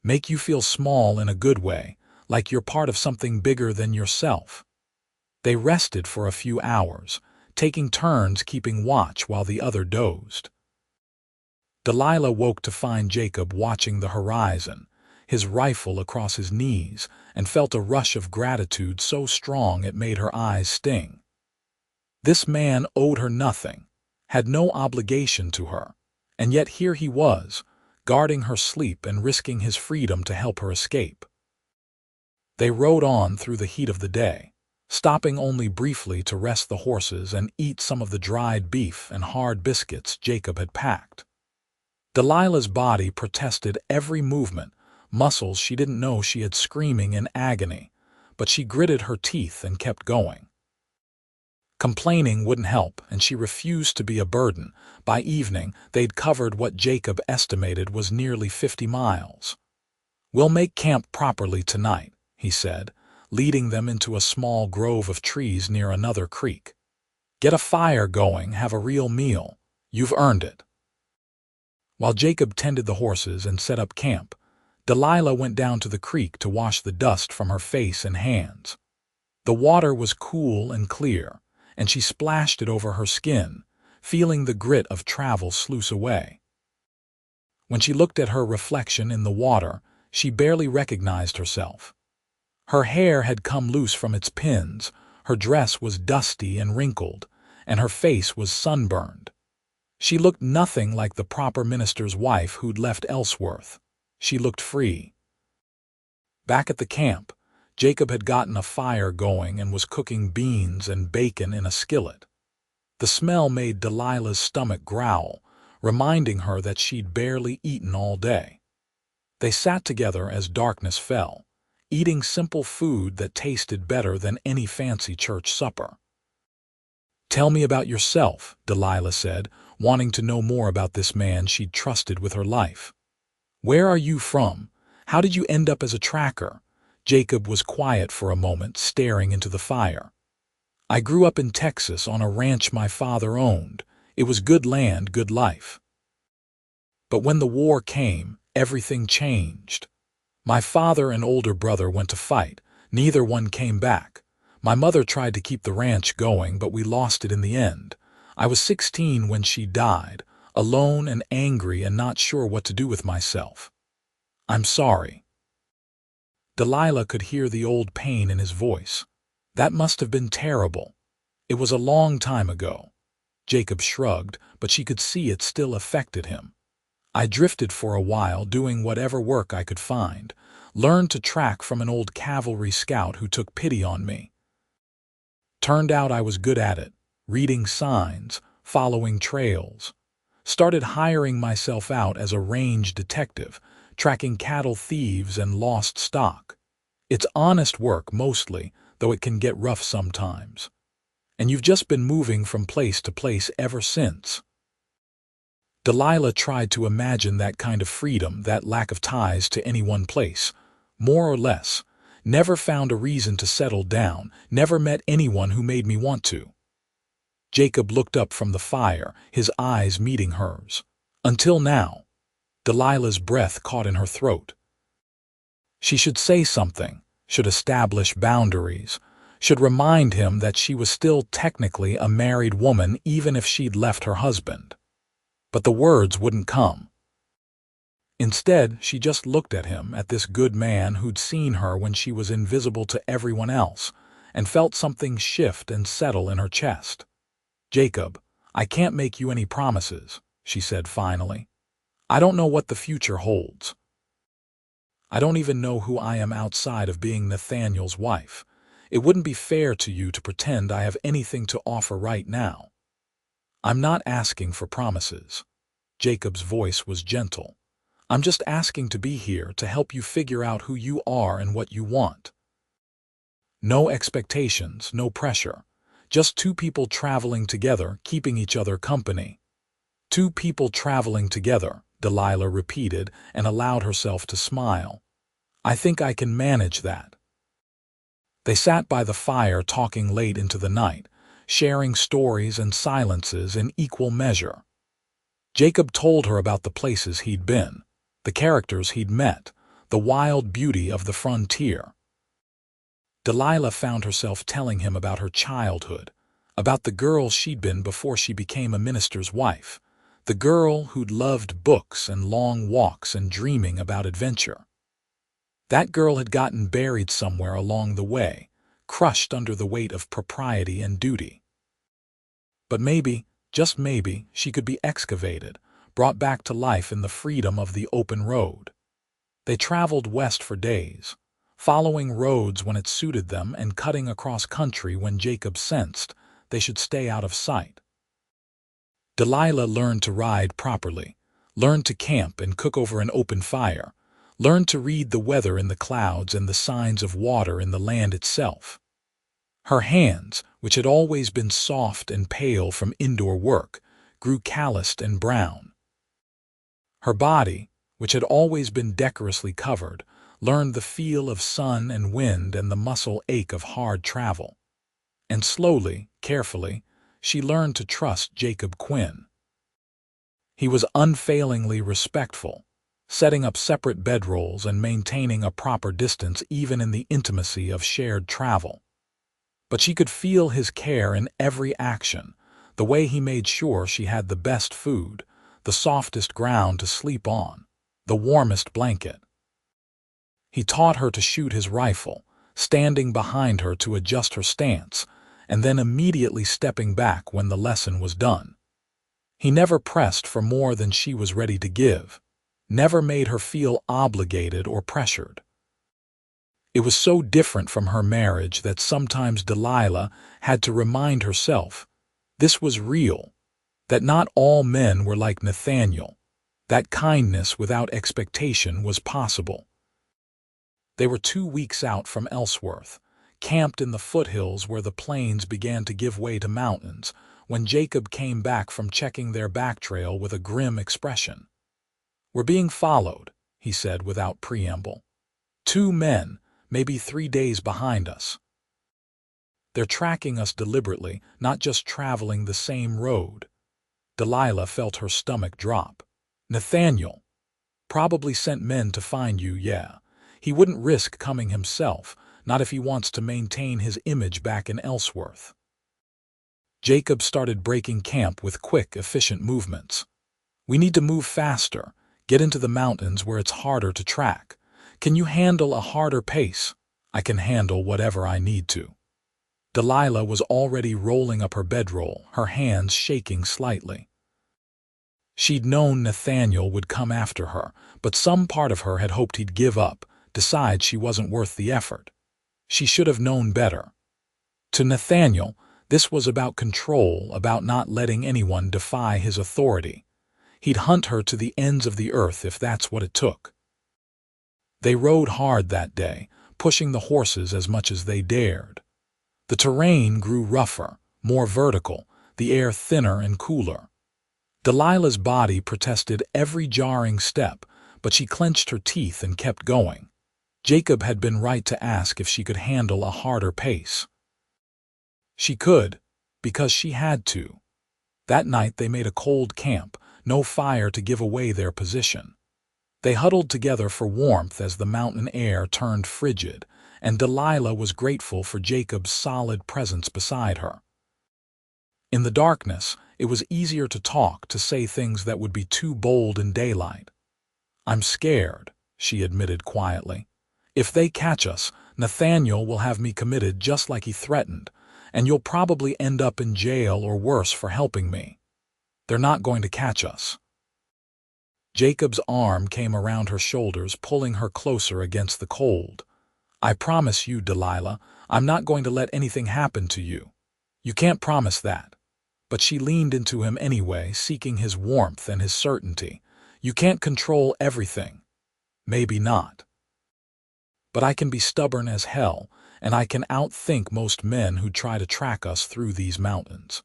S1: "Make you feel small in a good way, like you're part of something bigger than yourself." They rested for a few hours, taking turns keeping watch while the other dozed. Delilah woke to find Jacob watching the horizon, his rifle across his knees, and felt a rush of gratitude so strong it made her eyes sting. This man owed her nothing, had no obligation to her, and yet here he was, guarding her sleep and risking his freedom to help her escape. They rode on through the heat of the day, stopping only briefly to rest the horses and eat some of the dried beef and hard biscuits Jacob had packed. Delilah's body protested every movement, muscles she didn't know she had screaming in agony, but she gritted her teeth and kept going. Complaining wouldn't help, and she refused to be a burden. By evening, they'd covered what Jacob estimated was nearly 50 miles. "We'll make camp properly tonight," he said, leading them into a small grove of trees near another creek. "Get a fire going, have a real meal. You've earned it." While Jacob tended the horses and set up camp, Delilah went down to the creek to wash the dust from her face and hands. The water was cool and clear, and she splashed it over her skin, feeling the grit of travel sluice away. When she looked at her reflection in the water, she barely recognized herself. Her hair had come loose from its pins, her dress was dusty and wrinkled, and her face was sunburned. She looked nothing like the proper minister's wife who'd left Ellsworth. She looked free. Back at the camp, Jacob had gotten a fire going and was cooking beans and bacon in a skillet. The smell made Delilah's stomach growl, reminding her that she'd barely eaten all day. They sat together as darkness fell, eating simple food that tasted better than any fancy church supper. "Tell me about yourself," Delilah said, wanting to know more about this man she'd trusted with her life. "Where are you from? How did you end up as a tracker?" Jacob was quiet for a moment, staring into the fire. "I grew up in Texas on a ranch my father owned. It was good land, good life. But when the war came, everything changed. My father and older brother went to fight. Neither one came back. My mother tried to keep the ranch going, but we lost it in the end. I was 16 when she died, alone and angry and not sure what to do with myself. I'm sorry." Delilah could hear the old pain in his voice. "That must have been terrible. It was a long time ago." Jacob shrugged, but she could see it still affected him. "I drifted for a while, doing whatever work I could find. Learned to track from an old cavalry scout who took pity on me. Turned out I was good at it, reading signs, following trails. Started hiring myself out as a range detective, tracking cattle thieves and lost stock. It's honest work mostly, though it can get rough sometimes. And you've just been moving from place to place ever since. Delilah tried to imagine that kind of freedom, that lack of ties to any one place, more or less. Never found a reason to settle down, never met anyone who made me want to. Jacob looked up from the fire, his eyes meeting hers. Until now. Delilah's breath caught in her throat. She should say something, should establish boundaries, should remind him that she was still technically a married woman even if she'd left her husband. But the words wouldn't come. Instead, she just looked at him, at this good man who'd seen her when she was invisible to everyone else, and felt something shift and settle in her chest. "Jacob, I can't make you any promises," she said finally. "I don't know what the future holds. I don't even know who I am outside of being Nathaniel's wife. It wouldn't be fair to you to pretend I have anything to offer right now. I'm not asking for promises." Jacob's voice was gentle. "I'm just asking to be here to help you figure out who you are and what you want. No expectations, no pressure. Just two people traveling together, keeping each other company." "Two people traveling together," Delilah repeated and allowed herself to smile. "I think I can manage that." They sat by the fire talking late into the night, sharing stories and silences in equal measure. Jacob told her about the places he'd been, the characters he'd met, the wild beauty of the frontier. Delilah found herself telling him about her childhood, about the girl she'd been before she became a minister's wife, the girl who'd loved books and long walks and dreaming about adventure. That girl had gotten buried somewhere along the way, crushed under the weight of propriety and duty. But maybe, just maybe, she could be excavated, brought back to life in the freedom of the open road. They traveled west for days, following roads when it suited them and cutting across country when Jacob sensed they should stay out of sight. Delilah learned to ride properly, learned to camp and cook over an open fire, learned to read the weather in the clouds and the signs of water in the land itself. Her hands, which had always been soft and pale from indoor work, grew calloused and brown. Her body, which had always been decorously covered, learned the feel of sun and wind and the muscle ache of hard travel. And slowly, carefully, she learned to trust Jacob Quinn. He was unfailingly respectful, setting up separate bedrolls and maintaining a proper distance even in the intimacy of shared travel. But she could feel his care in every action, the way he made sure she had the best food, the softest ground to sleep on, the warmest blanket. He taught her to shoot his rifle, standing behind her to adjust her stance, and then immediately stepping back when the lesson was done. He never pressed for more than she was ready to give, never made her feel obligated or pressured. It was so different from her marriage that sometimes Delilah had to remind herself this was real, that not all men were like Nathaniel, that kindness without expectation was possible. They were 2 weeks out from Ellsworth, camped in the foothills where the plains began to give way to mountains, when Jacob came back from checking their back trail with a grim expression. "We're being followed," he said without preamble. "2 men, maybe 3 days behind us. They're tracking us deliberately, not just traveling the same road." Delilah felt her stomach drop. "Nathaniel probably sent men to find you, yeah. He wouldn't risk coming himself, not if he wants to maintain his image back in Ellsworth." Jacob started breaking camp with quick, efficient movements. "We need to move faster, get into the mountains where it's harder to track. Can you handle a harder pace?" "I can handle whatever I need to." Delilah was already rolling up her bedroll, her hands shaking slightly. She'd known Nathaniel would come after her, but some part of her had hoped he'd give up, decide she wasn't worth the effort. She should have known better. To Nathaniel, this was about control, about not letting anyone defy his authority. He'd hunt her to the ends of the earth if that's what it took. They rode hard that day, pushing the horses as much as they dared. The terrain grew rougher, more vertical, the air thinner and cooler. Delilah's body protested every jarring step, but she clenched her teeth and kept going. Jacob had been right to ask if she could handle a harder pace. She could, because she had to. That night they made a cold camp, no fire to give away their position. They huddled together for warmth as the mountain air turned frigid, and Delilah was grateful for Jacob's solid presence beside her. In the darkness, it was easier to talk, to say things that would be too bold in daylight. "I'm scared," she admitted quietly. "If they catch us, Nathaniel will have me committed just like he threatened, and you'll probably end up in jail or worse for helping me. They're not going to catch us." Jacob's arm came around her shoulders, pulling her closer against the cold. "I promise you, Delilah, I'm not going to let anything happen to you. You can't promise that." But she leaned into him anyway, seeking his warmth and his certainty. "You can't control everything." "Maybe not. But I can be stubborn as hell, and I can outthink most men who try to track us through these mountains.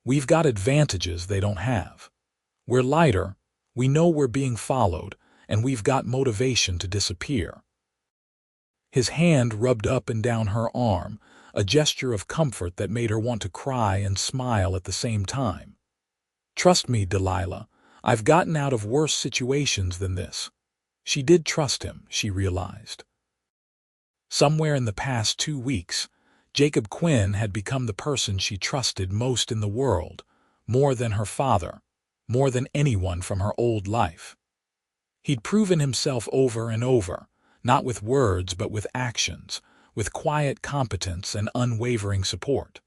S1: We've got advantages they don't have. We're lighter, we know we're being followed, and we've got motivation to disappear." His hand rubbed up and down her arm, a gesture of comfort that made her want to cry and smile at the same time. "Trust me, Delilah, I've gotten out of worse situations than this." She did trust him, she realized. Somewhere in the past 2 weeks, Jacob Quinn had become the person she trusted most in the world, more than her father, more than anyone from her old life. He'd proven himself over and over, not with words but with actions, with quiet competence and unwavering support.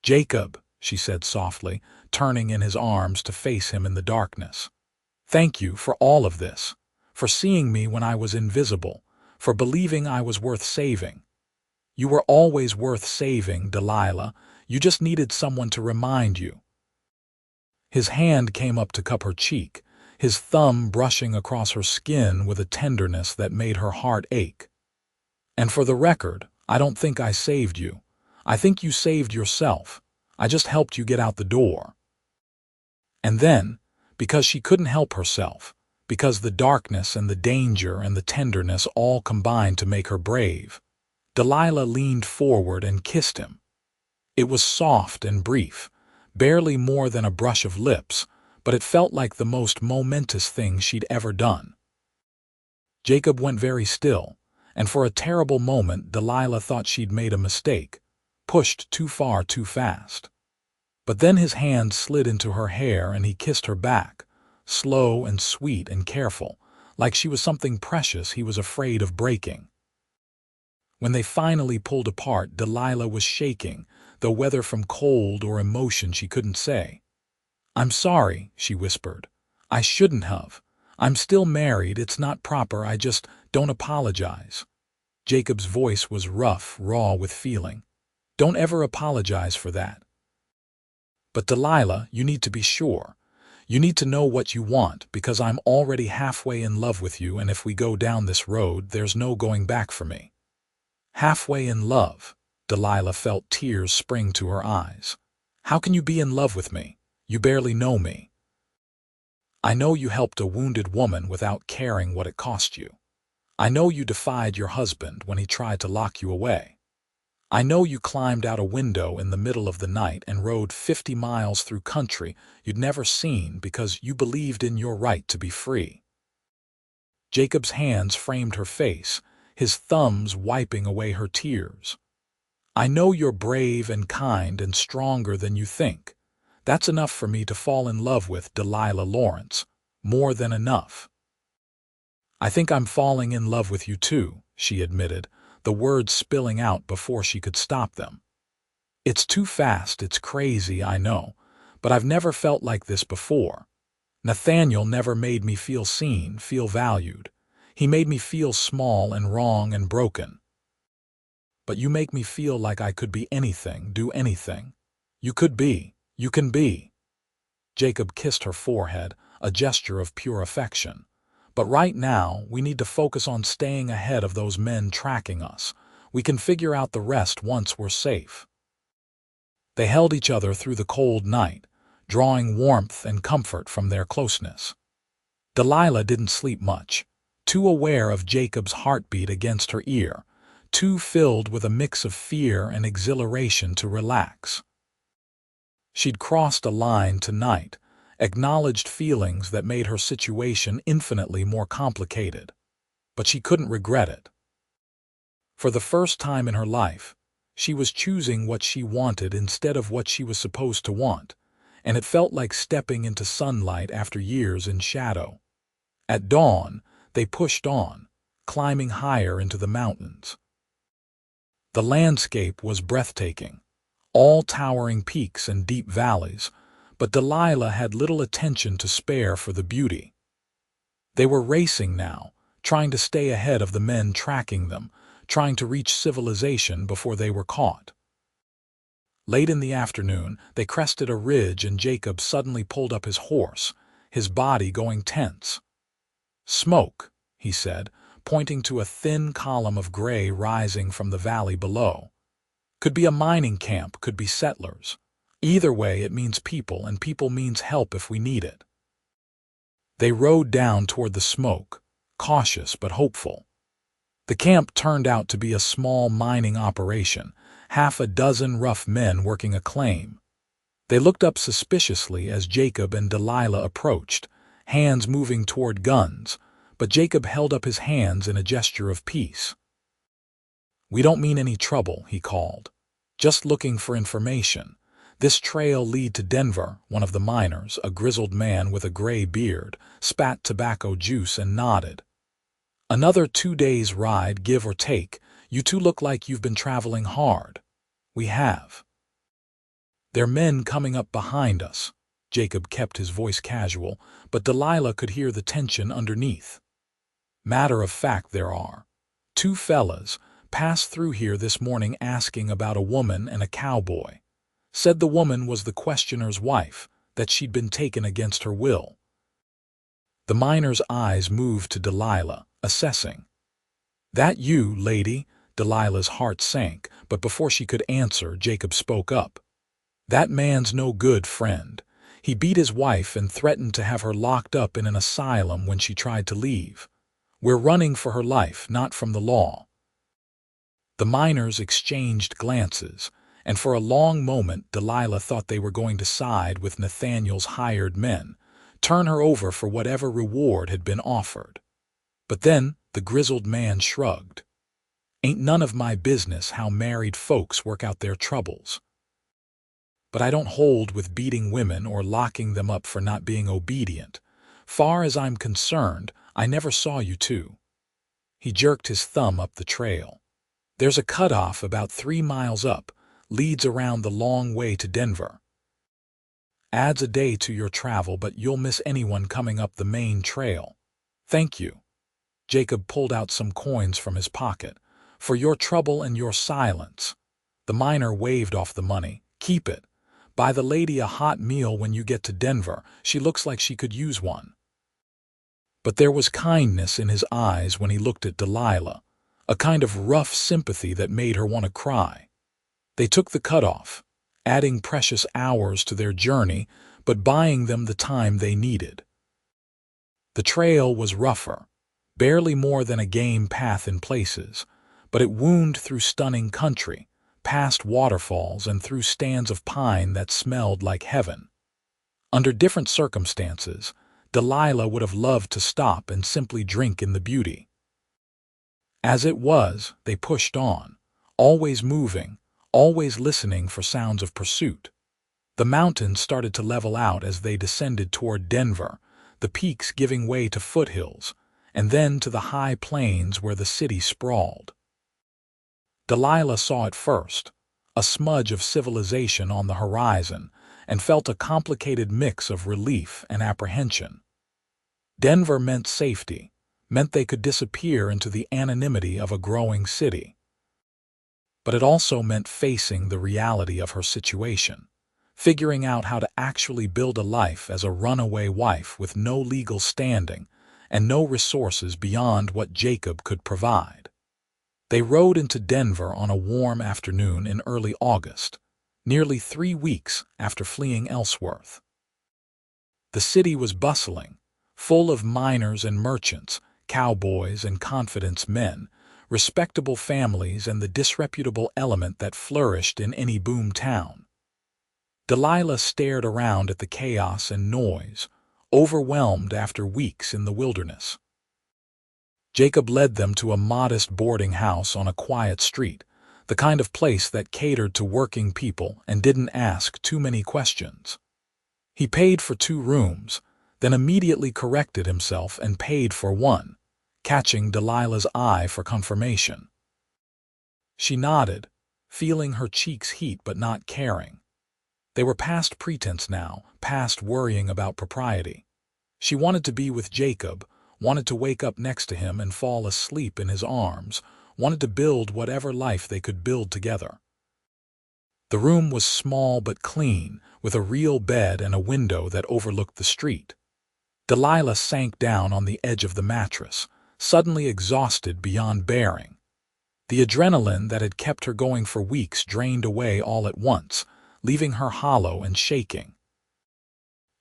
S1: "Jacob," she said softly, turning in his arms to face him in the darkness. "Thank you for all of this, for seeing me when I was invisible, for believing I was worth saving. You were always worth saving, Delilah. You just needed someone to remind you." His hand came up to cup her cheek, his thumb brushing across her skin with a tenderness that made her heart ache. "And for the record, I don't think I saved you. I think you saved yourself. I just helped you get out the door." And then, because she couldn't help herself, because the darkness and the danger and the tenderness all combined to make her brave, Delilah leaned forward and kissed him. It was soft and brief, barely more than a brush of lips, but it felt like the most momentous thing she'd ever done. Jacob went very still, and for a terrible moment Delilah thought she'd made a mistake, pushed too far too fast. But then his hand slid into her hair and he kissed her back, slow and sweet and careful, like she was something precious he was afraid of breaking. When they finally pulled apart, Delilah was shaking, though whether from cold or emotion she couldn't say. "I'm sorry," she whispered. "I shouldn't have. I'm still married, it's not proper, I just don't apologize." Jacob's voice was rough, raw with feeling. "Don't ever apologize for that." "But Delilah, you need to be sure. You need to know what you want, because I'm already halfway in love with you, and if we go down this road, there's no going back for me." "Halfway in love?" Delilah felt tears spring to her eyes. "How can you be in love with me? You barely know me." "I know you helped a wounded woman without caring what it cost you. I know you defied your husband when he tried to lock you away. I know you climbed out a window in the middle of the night and rode 50 miles through country you'd never seen because you believed in your right to be free." Jacob's hands framed her face, his thumbs wiping away her tears. "I know you're brave and kind and stronger than you think. That's enough for me to fall in love with, Delilah Lawrence. More than enough." "I think I'm falling in love with you too," she admitted, the words spilling out before she could stop them. "It's too fast, it's crazy, I know, but I've never felt like this before. Nathaniel never made me feel seen, feel valued. He made me feel small and wrong and broken. But you make me feel like I could be anything, do anything. You could be, you can be." Jacob kissed her forehead, a gesture of pure affection. But right now, we need to focus on staying ahead of those men tracking us. We can figure out the rest once we're safe." They held each other through the cold night, drawing warmth and comfort from their closeness. Delilah didn't sleep much, too aware of Jacob's heartbeat against her ear, too filled with a mix of fear and exhilaration to relax. She'd crossed a line tonight, acknowledged feelings that made her situation infinitely more complicated. But she couldn't regret it. For the first time in her life, she was choosing what she wanted instead of what she was supposed to want, and it felt like stepping into sunlight after years in shadow. At dawn, they pushed on, climbing higher into the mountains. The landscape was breathtaking, all towering peaks and deep valleys, but Delilah had little attention to spare for the beauty. They were racing now, trying to stay ahead of the men tracking them, trying to reach civilization before they were caught. Late in the afternoon, they crested a ridge and Jacob suddenly pulled up his horse, his body going tense. "Smoke," he said, pointing to a thin column of gray rising from the valley below. "Could be a mining camp, could be settlers. Either way, it means people, and people means help if we need it." They rode down toward the smoke, cautious but hopeful. The camp turned out to be a small mining operation, half a dozen rough men working a claim. They looked up suspiciously as Jacob and Delilah approached, hands moving toward guns, but Jacob held up his hands in a gesture of peace. "We don't mean any trouble," he called. "Just looking for information. This trail lead to Denver." One of the miners, a grizzled man with a gray beard, spat tobacco juice and nodded. "Another 2 days' ride, give or take. You two look like you've been traveling hard." "We have." "They're men coming up behind us." Jacob kept his voice casual, but Delilah could hear the tension underneath. "Matter of fact, there are. 2 fellas passed through here this morning asking about a woman and a cowboy. Said the woman was the questioner's wife, that she'd been taken against her will." The miner's eyes moved to Delilah, assessing. "That you, lady?" Delilah's heart sank, but before she could answer, Jacob spoke up. "That man's no good, friend. He beat his wife and threatened to have her locked up in an asylum when she tried to leave. We're running for her life, not from the law." The miners exchanged glances, and for a long moment Delilah thought they were going to side with Nathaniel's hired men, turn her over for whatever reward had been offered. But then the grizzled man shrugged. "Ain't none of my business how married folks work out their troubles. But I don't hold with beating women or locking them up for not being obedient. Far as I'm concerned, I never saw you two." He jerked his thumb up the trail. "There's a cutoff about 3 miles up, leads around the long way to Denver. Adds a day to your travel, but you'll miss anyone coming up the main trail. Thank you." Jacob pulled out some coins from his pocket. "For your trouble and your silence." The miner waved off the money. "Keep it. Buy the lady a hot meal when you get to Denver. She looks like she could use one." But there was kindness in his eyes when he looked at Delilah, a kind of rough sympathy that made her want to cry. They took the cutoff, adding precious hours to their journey, but buying them the time they needed. The trail was rougher, barely more than a game path in places, but it wound through stunning country, past waterfalls and through stands of pine that smelled like heaven. Under different circumstances, Delilah would have loved to stop and simply drink in the beauty. As it was, they pushed on, always moving, always listening for sounds of pursuit. The mountains started to level out as they descended toward Denver, the peaks giving way to foothills, and then to the high plains where the city sprawled. Delilah saw it first, a smudge of civilization on the horizon, and felt a complicated mix of relief and apprehension. Denver meant safety, meant they could disappear into the anonymity of a growing city. But it also meant facing the reality of her situation, figuring out how to actually build a life as a runaway wife with no legal standing, and no resources beyond what Jacob could provide. They rode into Denver on a warm afternoon in early August, nearly 3 weeks after fleeing Ellsworth. The city was bustling, full of miners and merchants, cowboys and confidence men, respectable families and the disreputable element that flourished in any boom town. Delilah stared around at the chaos and noise, overwhelmed after weeks in the wilderness. Jacob led them to a modest boarding house on a quiet street, the kind of place that catered to working people and didn't ask too many questions. He paid for 2 rooms, then immediately corrected himself and paid for one, catching Delilah's eye for confirmation. She nodded, feeling her cheeks heat but not caring. They were past pretense now, past worrying about propriety. She wanted to be with Jacob, wanted to wake up next to him and fall asleep in his arms, wanted to build whatever life they could build together. The room was small but clean, with a real bed and a window that overlooked the street. Delilah sank down on the edge of the mattress, suddenly exhausted beyond bearing. The adrenaline that had kept her going for weeks drained away all at once, leaving her hollow and shaking.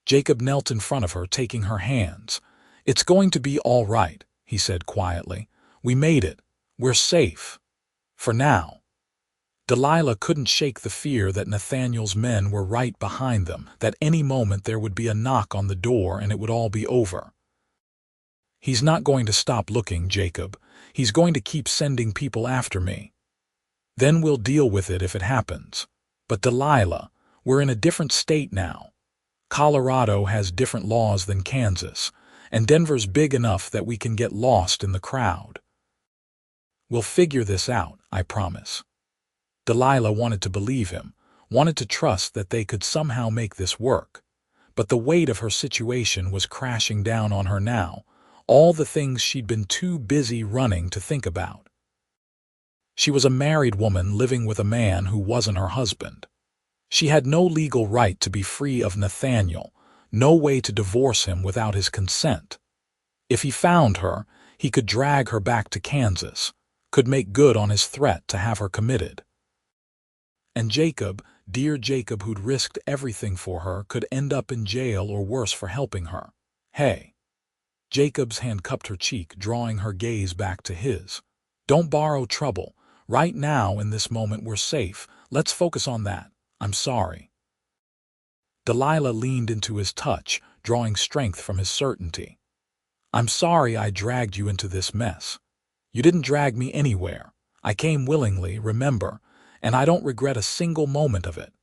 S1: Jacob knelt in front of her, taking her hands. "It's going to be all right," he said quietly. "We made it. We're safe. For now." Delilah couldn't shake the fear that Nathaniel's men were right behind them, that any moment there would be a knock on the door and it would all be over. "He's not going to stop looking, Jacob. He's going to keep sending people after me. Then we'll deal with it if it happens. But Delilah, we're in a different state now. Colorado has different laws than Kansas, and Denver's big enough that we can get lost in the crowd. We'll figure this out, I promise." Delilah wanted to believe him, wanted to trust that they could somehow make this work. But the weight of her situation was crashing down on her now, all the things she'd been too busy running to think about. She was a married woman living with a man who wasn't her husband. She had no legal right to be free of Nathaniel, no way to divorce him without his consent. If he found her, he could drag her back to Kansas, could make good on his threat to have her committed. And Jacob, dear Jacob who'd risked everything for her, could end up in jail or worse for helping her. "Hey." Jacob's hand cupped her cheek, drawing her gaze back to his. "Don't borrow trouble. Right now, in this moment, we're safe. Let's focus on that. I'm sorry." Delilah leaned into his touch, drawing strength from his certainty. "I'm sorry I dragged you into this mess. You didn't drag me anywhere. I came willingly, remember, and I don't regret a single moment of it."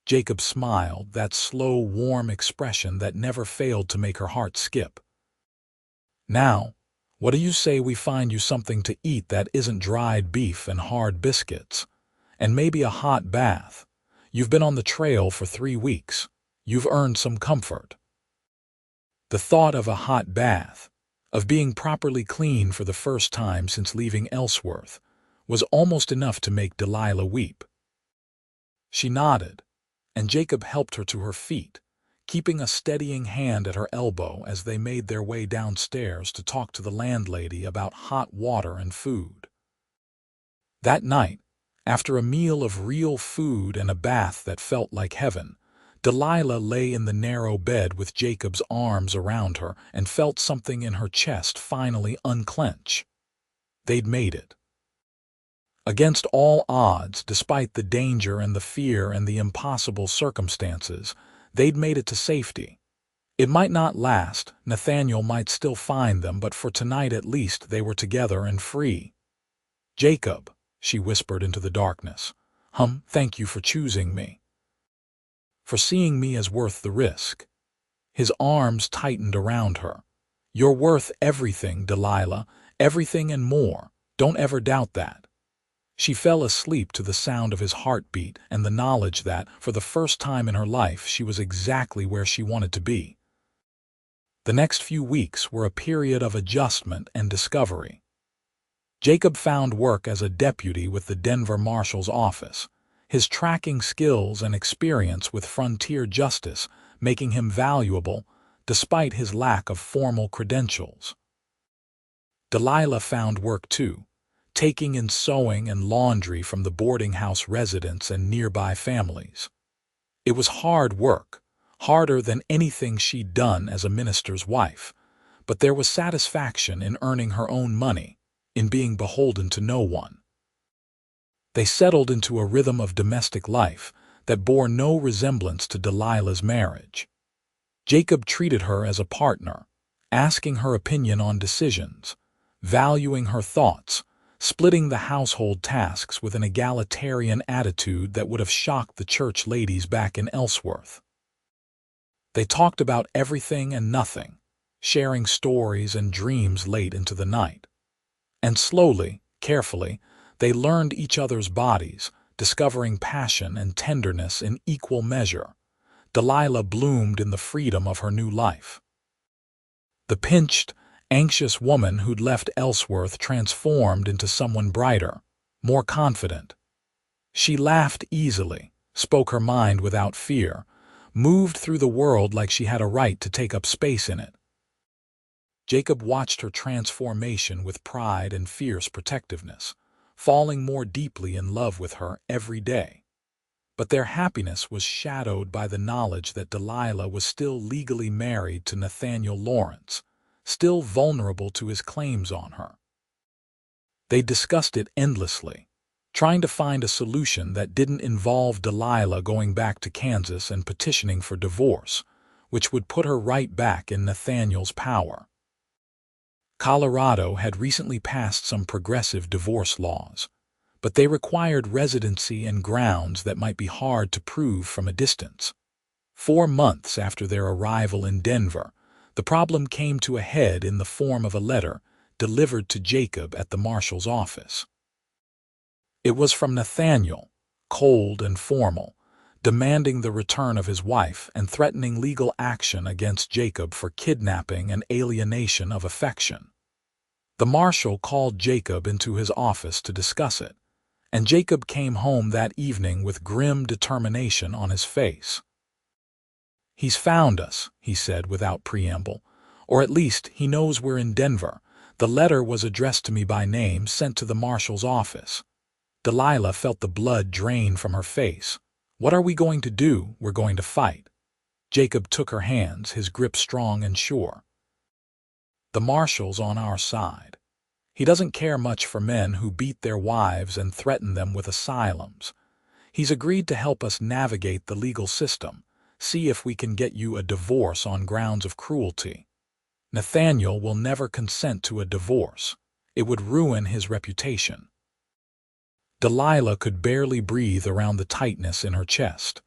S1: Jacob smiled, that slow, warm expression that never failed to make her heart skip. "Now, what do you say we find you something to eat that isn't dried beef and hard biscuits? And maybe a hot bath. You've been on the trail for 3 weeks. You've earned some comfort." The thought of a hot bath, of being properly clean for the first time since leaving Ellsworth, was almost enough to make Delilah weep. She nodded, and Jacob helped her to her feet, keeping a steadying hand at her elbow as they made their way downstairs to talk to the landlady about hot water and food. That night, after a meal of real food and a bath that felt like heaven, Delilah lay in the narrow bed with Jacob's arms around her and felt something in her chest finally unclench. They'd made it. Against all odds, despite the danger and the fear and the impossible circumstances, they'd made it to safety. It might not last, Nathaniel might still find them, but for tonight at least they were together and free. "Jacob," she whispered into the darkness, "thank you for choosing me. For seeing me as worth the risk." His arms tightened around her. "You're worth everything, Delilah, everything and more. Don't ever doubt that." She fell asleep to the sound of his heartbeat and the knowledge that, for the first time in her life, she was exactly where she wanted to be. The next few weeks were a period of adjustment and discovery. Jacob found work as a deputy with the Denver Marshal's office, his tracking skills and experience with frontier justice making him valuable, despite his lack of formal credentials. Delilah found work too, taking in sewing and laundry from the boarding house residents and nearby families. It was hard work, harder than anything she'd done as a minister's wife, but there was satisfaction in earning her own money, in being beholden to no one. They settled into a rhythm of domestic life that bore no resemblance to Delilah's marriage. Jacob treated her as a partner, asking her opinion on decisions, valuing her thoughts, splitting the household tasks with an egalitarian attitude that would have shocked the church ladies back in Ellsworth. They talked about everything and nothing, sharing stories and dreams late into the night. And slowly, carefully, they learned each other's bodies, discovering passion and tenderness in equal measure. Delilah bloomed in the freedom of her new life. The pinched, anxious woman who'd left Ellsworth transformed into someone brighter, more confident. She laughed easily, spoke her mind without fear, moved through the world like she had a right to take up space in it. Jacob watched her transformation with pride and fierce protectiveness, falling more deeply in love with her every day. But their happiness was shadowed by the knowledge that Delilah was still legally married to Nathaniel Lawrence, still vulnerable to his claims on her. They discussed it endlessly, trying to find a solution that didn't involve Delilah going back to Kansas and petitioning for divorce, which would put her right back in Nathaniel's power. Colorado had recently passed some progressive divorce laws, but they required residency and grounds that might be hard to prove from a distance. 4 months after their arrival in Denver, the problem came to a head in the form of a letter delivered to Jacob at the marshal's office. It was from Nathaniel, cold and formal, demanding the return of his wife and threatening legal action against Jacob for kidnapping and alienation of affection. The marshal called Jacob into his office to discuss it, and Jacob came home that evening with grim determination on his face. "He's found us," he said without preamble, "or at least he knows we're in Denver. The letter was addressed to me by name, sent to the marshal's office." Delilah felt the blood drain from her face. "What are we going to do? We're going to fight." Jacob took her hands, his grip strong and sure. "The marshal's on our side. He doesn't care much for men who beat their wives and threaten them with asylums. He's agreed to help us navigate the legal system, see if we can get you a divorce on grounds of cruelty. Nathaniel will never consent to a divorce. It would ruin his reputation." Delilah could barely breathe around the tightness in her chest.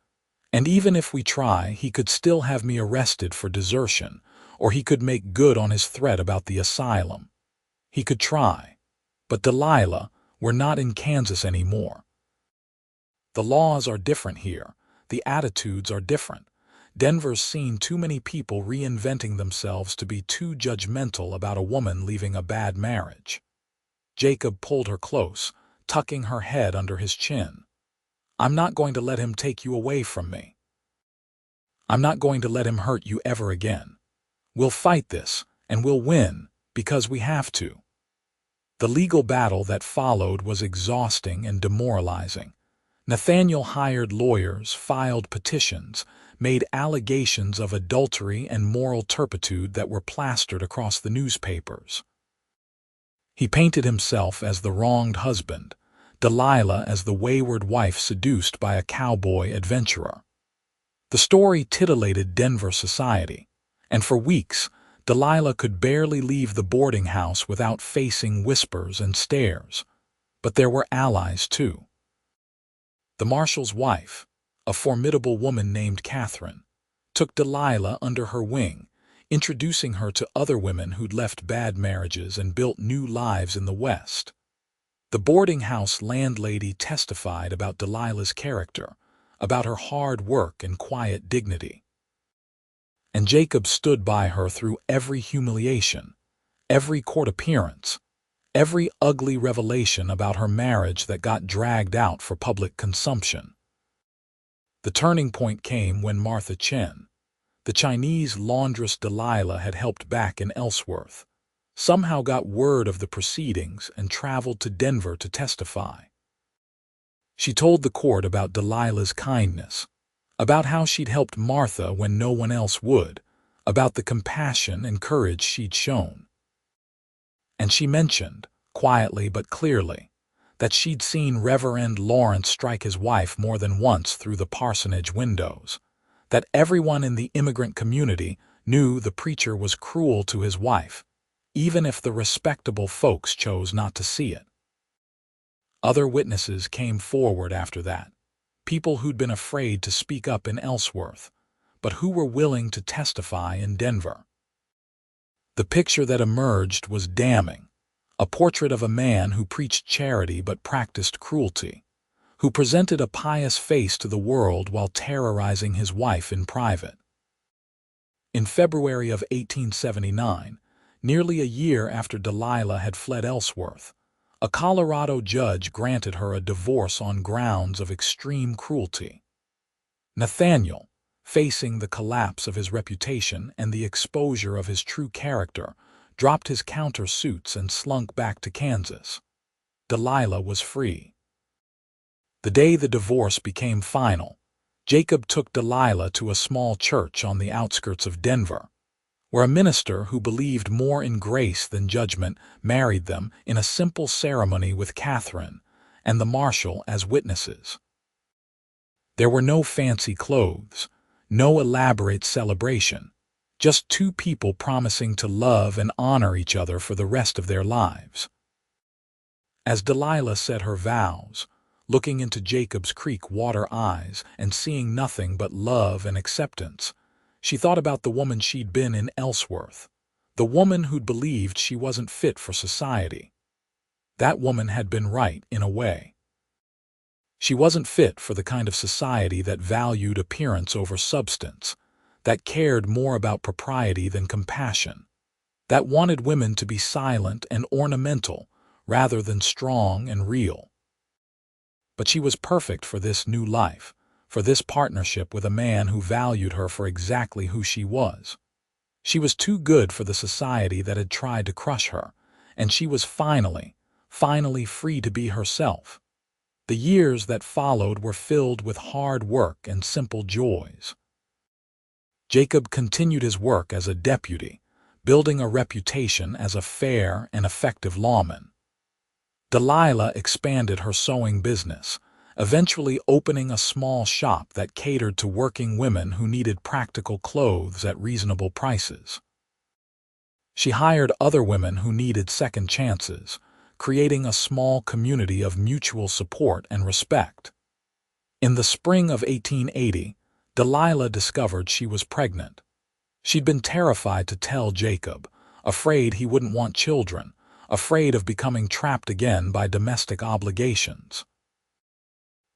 S1: "And even if we try, he could still have me arrested for desertion, or he could make good on his threat about the asylum. He could try. But Delilah, we're not in Kansas anymore. The laws are different here. The attitudes are different. Denver's seen too many people reinventing themselves to be too judgmental about a woman leaving a bad marriage." Jacob pulled her close, tucking her head under his chin. "I'm not going to let him take you away from me. I'm not going to let him hurt you ever again. We'll fight this, and we'll win, because we have to." The legal battle that followed was exhausting and demoralizing. Nathaniel hired lawyers, filed petitions, made allegations of adultery and moral turpitude that were plastered across the newspapers. He painted himself as the wronged husband, Delilah as the wayward wife seduced by a cowboy adventurer. The story titillated Denver society, and for weeks, Delilah could barely leave the boarding house without facing whispers and stares. But there were allies, too. The marshal's wife, a formidable woman named Catherine, took Delilah under her wing, introducing her to other women who'd left bad marriages and built new lives in the West. The boarding house landlady testified about Delilah's character, about her hard work and quiet dignity. And Jacob stood by her through every humiliation, every court appearance, every ugly revelation about her marriage that got dragged out for public consumption. The turning point came when Martha Chen, The Chinese laundress Delilah had helped back in Ellsworth, somehow got word of the proceedings and traveled to Denver to testify. She told the court about Delilah's kindness, about how she'd helped Martha when no one else would, about the compassion and courage she'd shown. And she mentioned, quietly but clearly, that she'd seen Reverend Lawrence strike his wife more than once through the parsonage windows, that everyone in the immigrant community knew the preacher was cruel to his wife, even if the respectable folks chose not to see it. Other witnesses came forward after that, people who'd been afraid to speak up in Ellsworth, but who were willing to testify in Denver. The picture that emerged was damning, a portrait of a man who preached charity but practiced cruelty, who presented a pious face to the world while terrorizing his wife in private. In February of 1879, nearly a year after Delilah had fled Ellsworth, a Colorado judge granted her a divorce on grounds of extreme cruelty. Nathaniel, facing the collapse of his reputation and the exposure of his true character, dropped his countersuits and slunk back to Kansas. Delilah was free. The day the divorce became final, Jacob took Delilah to a small church on the outskirts of Denver, where a minister who believed more in grace than judgment married them in a simple ceremony with Catherine and the marshal as witnesses. There were no fancy clothes, no elaborate celebration, just two people promising to love and honor each other for the rest of their lives. As Delilah said her vows, looking into Jacob's creek water eyes and seeing nothing but love and acceptance, she thought about the woman she'd been in Ellsworth, the woman who'd believed she wasn't fit for society. That woman had been right in a way. She wasn't fit for the kind of society that valued appearance over substance, that cared more about propriety than compassion, that wanted women to be silent and ornamental rather than strong and real. But she was perfect for this new life, for this partnership with a man who valued her for exactly who she was. She was too good for the society that had tried to crush her, and she was finally free to be herself. The years that followed were filled with hard work and simple joys. Jacob continued his work as a deputy, building a reputation as a fair and effective lawman. Delilah expanded her sewing business, eventually opening a small shop that catered to working women who needed practical clothes at reasonable prices. She hired other women who needed second chances, creating a small community of mutual support and respect. In the spring of 1880, Delilah discovered she was pregnant. She'd been terrified to tell Jacob, afraid he wouldn't want children, afraid of becoming trapped again by domestic obligations.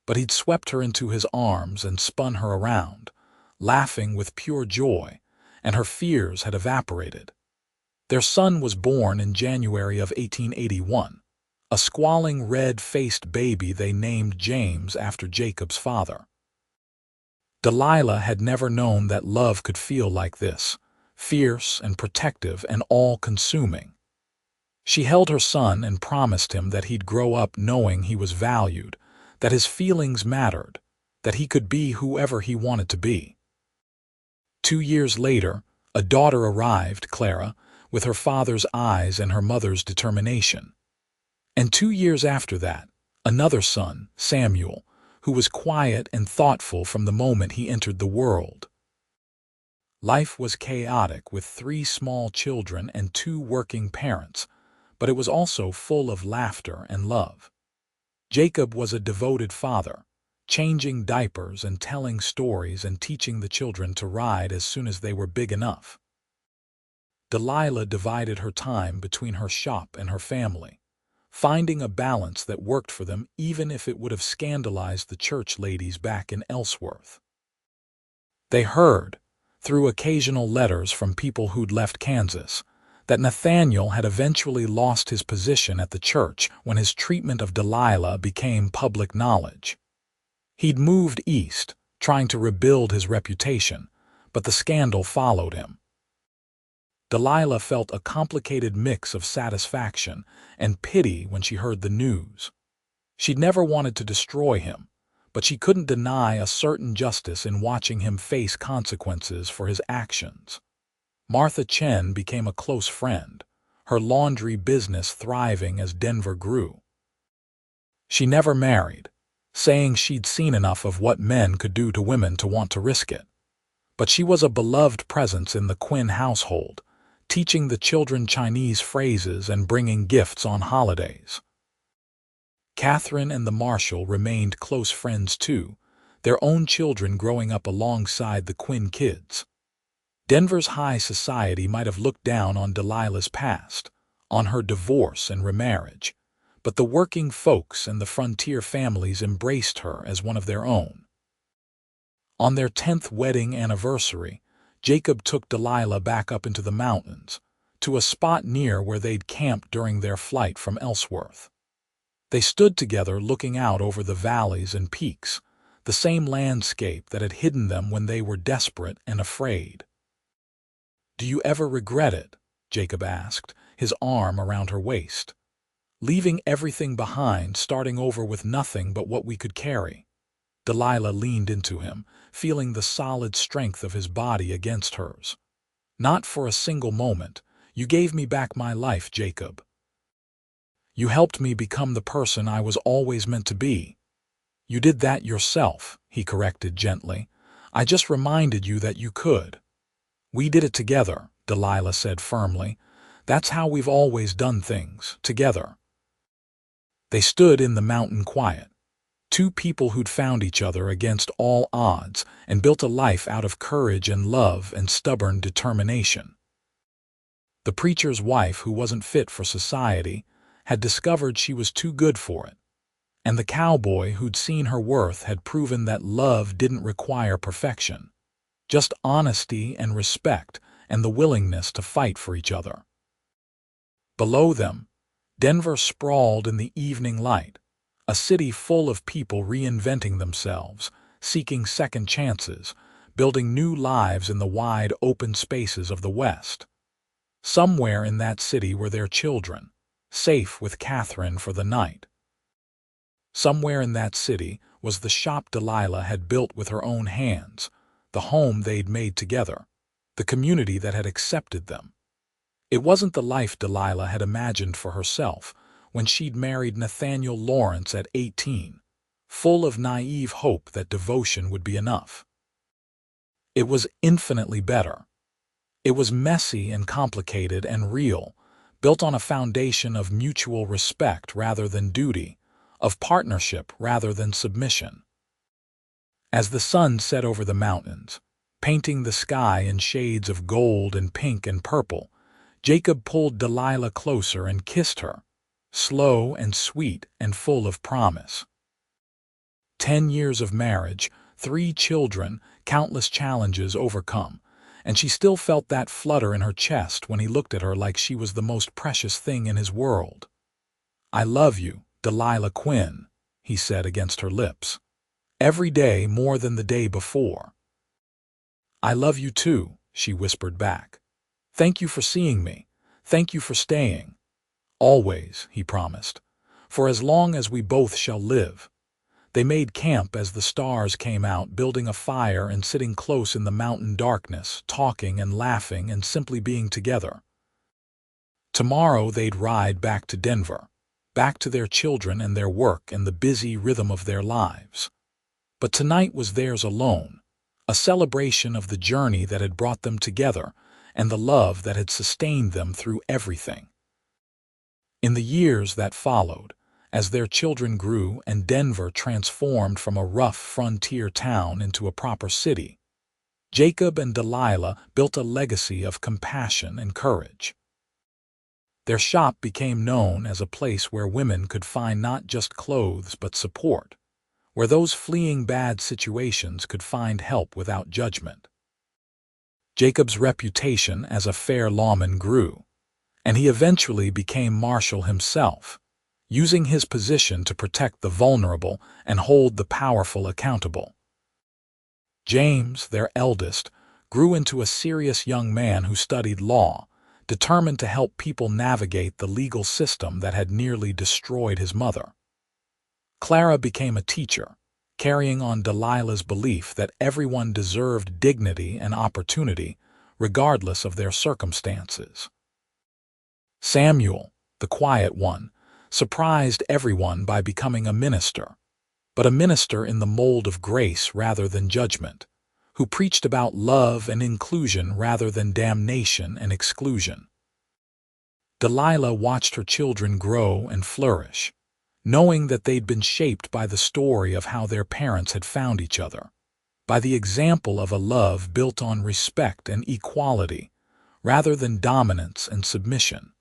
S1: But he'd swept her into his arms and spun her around, laughing with pure joy, and her fears had evaporated. Their son was born in January of 1881, a squalling red-faced baby they named James after Jacob's father. Delilah had never known that love could feel like this, fierce and protective and all-consuming. She held her son and promised him that he'd grow up knowing he was valued, that his feelings mattered, that he could be whoever he wanted to be. 2 years later, a daughter arrived, Clara, with her father's eyes and her mother's determination. And 2 years after that, another son, Samuel, who was quiet and thoughtful from the moment he entered the world. Life was chaotic with 3 small children and 2 working parents, but it was also full of laughter and love. Jacob was a devoted father, changing diapers and telling stories and teaching the children to ride as soon as they were big enough. Delilah divided her time between her shop and her family, finding a balance that worked for them even if it would have scandalized the church ladies back in Ellsworth. They heard, through occasional letters from people who'd left Kansas, that Nathaniel had eventually lost his position at the church when his treatment of Delilah became public knowledge. He'd moved east, trying to rebuild his reputation, but the scandal followed him. Delilah felt a complicated mix of satisfaction and pity when she heard the news. She'd never wanted to destroy him, but she couldn't deny a certain justice in watching him face consequences for his actions. Martha Chen became a close friend, her laundry business thriving as Denver grew. She never married, saying she'd seen enough of what men could do to women to want to risk it. But she was a beloved presence in the Quinn household, teaching the children Chinese phrases and bringing gifts on holidays. Catherine and the Marshal remained close friends too, their own children growing up alongside the Quinn kids. Denver's high society might have looked down on Delilah's past, on her divorce and remarriage, but the working folks and the frontier families embraced her as one of their own. On their 10th wedding anniversary, Jacob took Delilah back up into the mountains, to a spot near where they'd camped during their flight from Ellsworth. They stood together looking out over the valleys and peaks, the same landscape that had hidden them when they were desperate and afraid. "Do you ever regret it?" Jacob asked, his arm around her waist. "Leaving everything behind, starting over with nothing but what we could carry." Delilah leaned into him, feeling the solid strength of his body against hers. "Not for a single moment. You gave me back my life, Jacob. You helped me become the person I was always meant to be." "You did that yourself," he corrected gently. "I just reminded you that you could." "We did it together," Delilah said firmly. "That's how we've always done things, together." They stood in the mountain quiet, two people who'd found each other against all odds and built a life out of courage and love and stubborn determination. The preacher's wife, who wasn't fit for society, had discovered she was too good for it, and the cowboy who'd seen her worth had proven that love didn't require perfection, just honesty and respect and the willingness to fight for each other. Below them, Denver sprawled in the evening light, a city full of people reinventing themselves, seeking second chances, building new lives in the wide open spaces of the West. Somewhere in that city were their children, safe with Catherine for the night. Somewhere in that city was the shop Delilah had built with her own hands, the home they'd made together, the community that had accepted them. It wasn't the life Delilah had imagined for herself when she'd married Nathaniel Lawrence at 18, full of naive hope that devotion would be enough. It was infinitely better. It was messy and complicated and real, built on a foundation of mutual respect rather than duty, of partnership rather than submission. As the sun set over the mountains, painting the sky in shades of gold and pink and purple, Jacob pulled Delilah closer and kissed her, slow and sweet and full of promise. 10 years of marriage, 3 children, countless challenges overcome, and she still felt that flutter in her chest when he looked at her like she was the most precious thing in his world. "I love you, Delilah Quinn," he said against her lips. "Every day more than the day before." "I love you too," she whispered back. "Thank you for seeing me. Thank you for staying." "Always," he promised. "For as long as we both shall live." They made camp as the stars came out, building a fire and sitting close in the mountain darkness, talking and laughing and simply being together. Tomorrow they'd ride back to Denver, back to their children and their work and the busy rhythm of their lives. But tonight was theirs alone, a celebration of the journey that had brought them together and the love that had sustained them through everything. In the years that followed, as their children grew and Denver transformed from a rough frontier town into a proper city, Jacob and Delilah built a legacy of compassion and courage. Their shop became known as a place where women could find not just clothes but support, where those fleeing bad situations could find help without judgment. Jacob's reputation as a fair lawman grew, and he eventually became Marshal himself, using his position to protect the vulnerable and hold the powerful accountable. James, their eldest, grew into a serious young man who studied law, determined to help people navigate the legal system that had nearly destroyed his mother. Clara became a teacher, carrying on Delilah's belief that everyone deserved dignity and opportunity, regardless of their circumstances. Samuel, the quiet one, surprised everyone by becoming a minister, but a minister in the mold of grace rather than judgment, who preached about love and inclusion rather than damnation and exclusion. Delilah watched her children grow and flourish, knowing that they'd been shaped by the story of how their parents had found each other, by the example of a love built on respect and equality, rather than dominance and submission.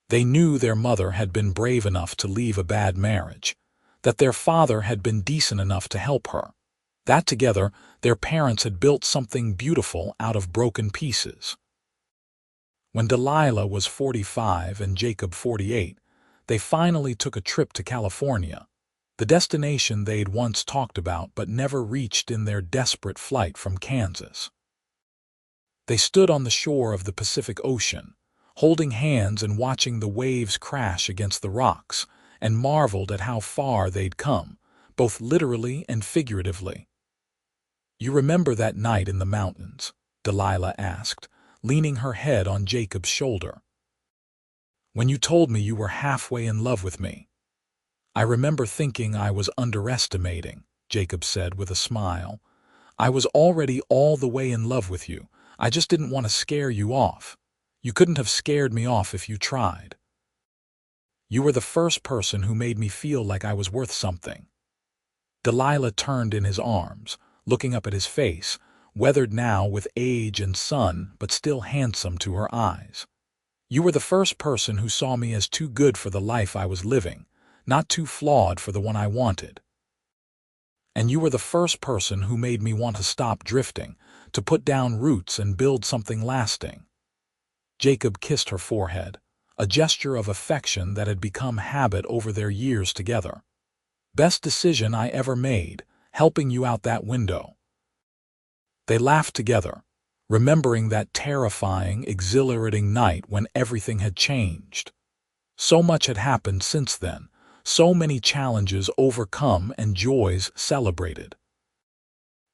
S1: They knew their mother had been brave enough to leave a bad marriage, that their father had been decent enough to help her, that together their parents had built something beautiful out of broken pieces. When Delilah was 45 and Jacob 48, they finally took a trip to California, the destination they'd once talked about but never reached in their desperate flight from Kansas. They stood on the shore of the Pacific Ocean, holding hands and watching the waves crash against the rocks, and marveled at how far they'd come, both literally and figuratively. "You remember that night in the mountains?" Delilah asked, leaning her head on Jacob's shoulder. "When you told me you were halfway in love with me." "I remember thinking I was underestimating," Jacob said with a smile. "I was already all the way in love with you. I just didn't want to scare you off. You couldn't have scared me off if you tried. You were the first person who made me feel like I was worth something." Delilah turned in his arms, looking up at his face, weathered now with age and sun, but still handsome to her eyes. "You were the first person who saw me as too good for the life I was living, not too flawed for the one I wanted. And you were the first person who made me want to stop drifting, to put down roots and build something lasting." Jacob kissed her forehead, a gesture of affection that had become habit over their years together. "Best decision I ever made, helping you out that window." They laughed together, remembering that terrifying, exhilarating night when everything had changed. So much had happened since then, so many challenges overcome and joys celebrated.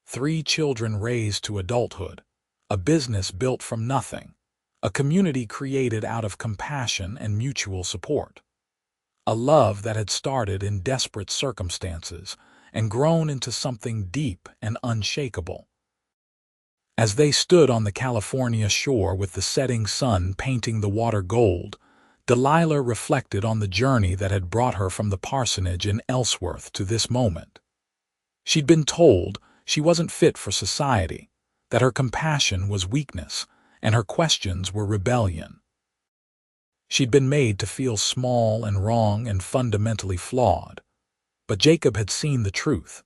S1: 3 children raised to adulthood, a business built from nothing, a community created out of compassion and mutual support, a love that had started in desperate circumstances and grown into something deep and unshakable. As they stood on the California shore with the setting sun painting the water gold, Delilah reflected on the journey that had brought her from the parsonage in Ellsworth to this moment. She'd been told she wasn't fit for society, that her compassion was weakness, and her questions were rebellion. She'd been made to feel small and wrong and fundamentally flawed. But Jacob had seen the truth.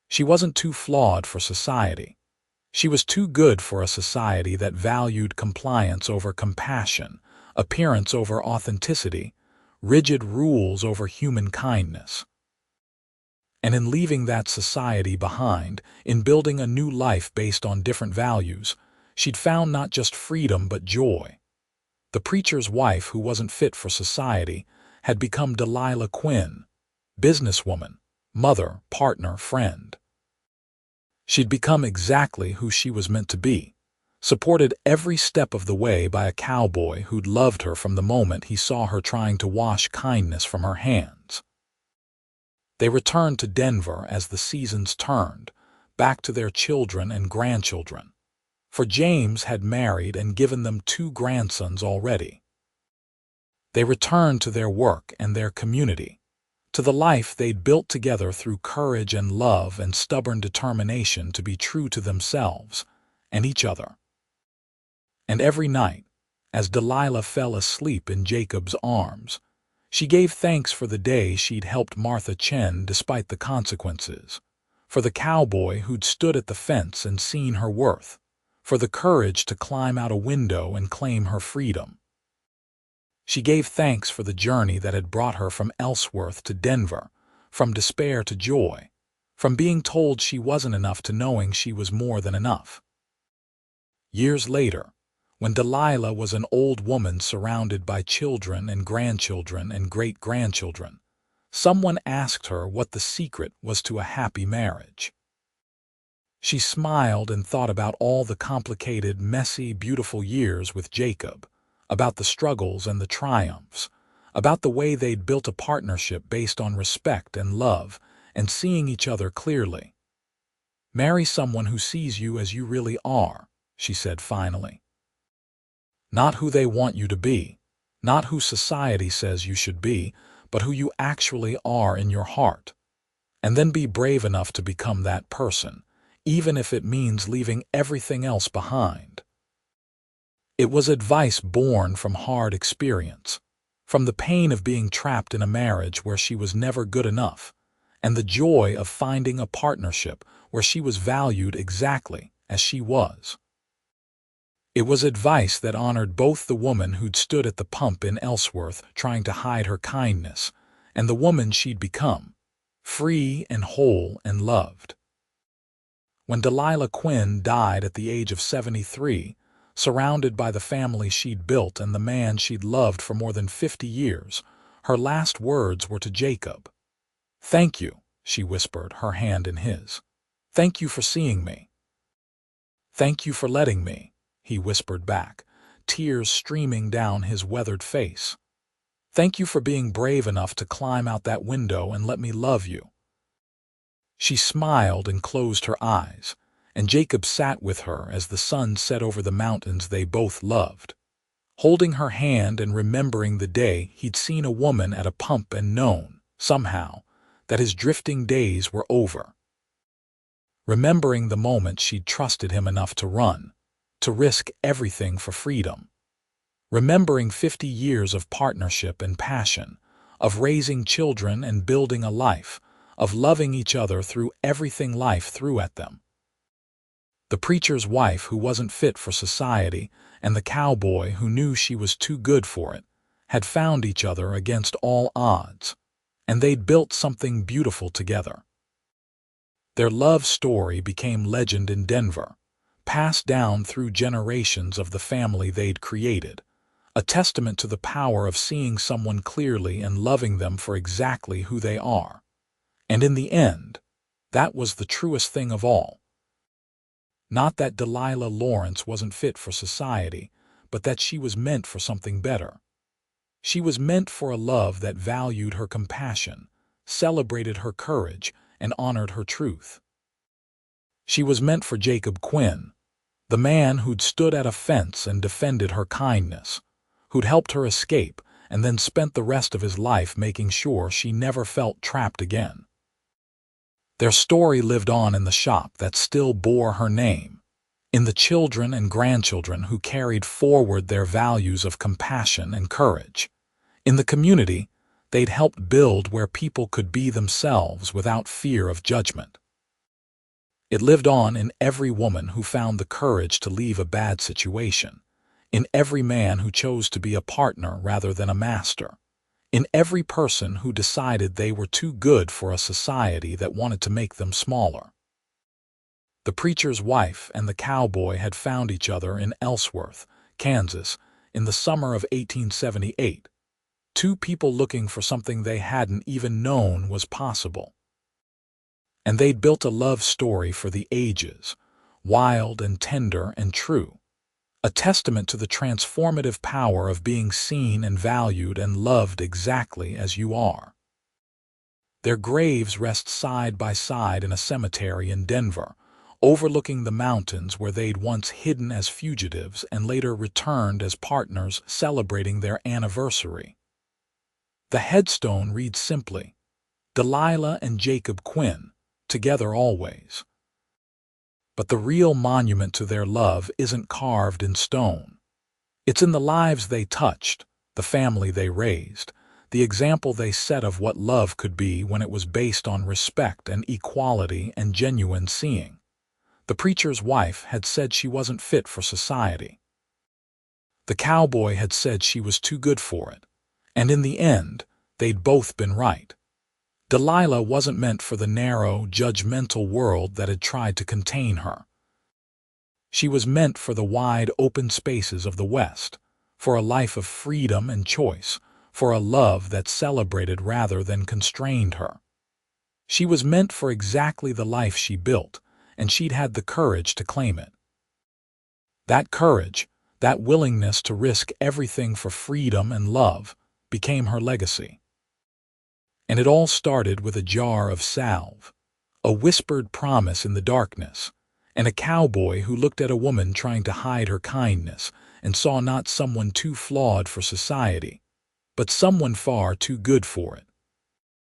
S1: She wasn't too flawed for society. She was too good for a society that valued compliance over compassion, appearance over authenticity, rigid rules over human kindness. And in leaving that society behind, in building a new life based on different values, she'd found not just freedom but joy. The preacher's wife who wasn't fit for society had become Delilah Quinn, businesswoman, mother, partner, friend. She'd become exactly who she was meant to be, supported every step of the way by a cowboy who'd loved her from the moment he saw her trying to wash kindness from her hands. They returned to Denver as the seasons turned, back to their children and grandchildren. For James had married and given them 2 grandsons already. They returned to their work and their community, to the life they'd built together through courage and love and stubborn determination to be true to themselves and each other. And every night, as Delilah fell asleep in Jacob's arms, she gave thanks for the day she'd helped Martha Chen despite the consequences, for the cowboy who'd stood at the fence and seen her worth, for the courage to climb out a window and claim her freedom. She gave thanks for the journey that had brought her from Ellsworth to Denver, from despair to joy, from being told she wasn't enough to knowing she was more than enough. Years later, when Delilah was an old woman surrounded by children and grandchildren and great-grandchildren, someone asked her what the secret was to a happy marriage. She smiled and thought about all the complicated, messy, beautiful years with Jacob, about the struggles and the triumphs, about the way they'd built a partnership based on respect and love and seeing each other clearly. "Marry someone who sees you as you really are," she said finally. "Not who they want you to be, not who society says you should be, but who you actually are in your heart. And then be brave enough to become that person, even if it means leaving everything else behind." It was advice born from hard experience, from the pain of being trapped in a marriage where she was never good enough, and the joy of finding a partnership where she was valued exactly as she was. It was advice that honored both the woman who'd stood at the pump in Ellsworth trying to hide her kindness and the woman she'd become, free and whole and loved. When Delilah Quinn died at the age of 73, surrounded by the family she'd built and the man she'd loved for more than 50 years, her last words were to Jacob. "Thank you," she whispered, her hand in his. "Thank you for seeing me." "Thank you for letting me," he whispered back, tears streaming down his weathered face. "Thank you for being brave enough to climb out that window and let me love you." She smiled and closed her eyes, and Jacob sat with her as the sun set over the mountains they both loved, holding her hand and remembering the day he'd seen a woman at a pump and known, somehow, that his drifting days were over. Remembering the moment she'd trusted him enough to run, to risk everything for freedom. Remembering 50 years of partnership and passion, of raising children and building a life, of loving each other through everything life threw at them. The preacher's wife who wasn't fit for society and the cowboy who knew she was too good for it had found each other against all odds, and they'd built something beautiful together. Their love story became legend in Denver, passed down through generations of the family they'd created, a testament to the power of seeing someone clearly and loving them for exactly who they are. And in the end, that was the truest thing of all. Not that Delilah Lawrence wasn't fit for society, but that she was meant for something better. She was meant for a love that valued her compassion, celebrated her courage, and honored her truth. She was meant for Jacob Quinn, the man who'd stood at a fence and defended her kindness, who'd helped her escape and then spent the rest of his life making sure she never felt trapped again. Their story lived on in the shop that still bore her name, in the children and grandchildren who carried forward their values of compassion and courage, in the community they'd helped build where people could be themselves without fear of judgment. It lived on in every woman who found the courage to leave a bad situation, in every man who chose to be a partner rather than a master, in every person who decided they were too good for a society that wanted to make them smaller. The preacher's wife and the cowboy had found each other in Ellsworth, Kansas, in the summer of 1878, two people looking for something they hadn't even known was possible. And they'd built a love story for the ages, wild and tender and true, a testament to the transformative power of being seen and valued and loved exactly as you are. Their graves rest side by side in a cemetery in Denver, overlooking the mountains where they'd once hidden as fugitives and later returned as partners celebrating their anniversary. The headstone reads simply, "Delilah and Jacob Quinn, together always." But the real monument to their love isn't carved in stone. It's in the lives they touched, the family they raised, the example they set of what love could be when it was based on respect and equality and genuine seeing. The preacher's wife had said she wasn't fit for society. The cowboy had said she was too good for it, and in the end, they'd both been right. Delilah wasn't meant for the narrow, judgmental world that had tried to contain her. She was meant for the wide, open spaces of the West, for a life of freedom and choice, for a love that celebrated rather than constrained her. She was meant for exactly the life she built, and she'd had the courage to claim it. That courage, that willingness to risk everything for freedom and love, became her legacy. And it all started with a jar of salve, a whispered promise in the darkness, and a cowboy who looked at a woman trying to hide her kindness and saw not someone too flawed for society, but someone far too good for it.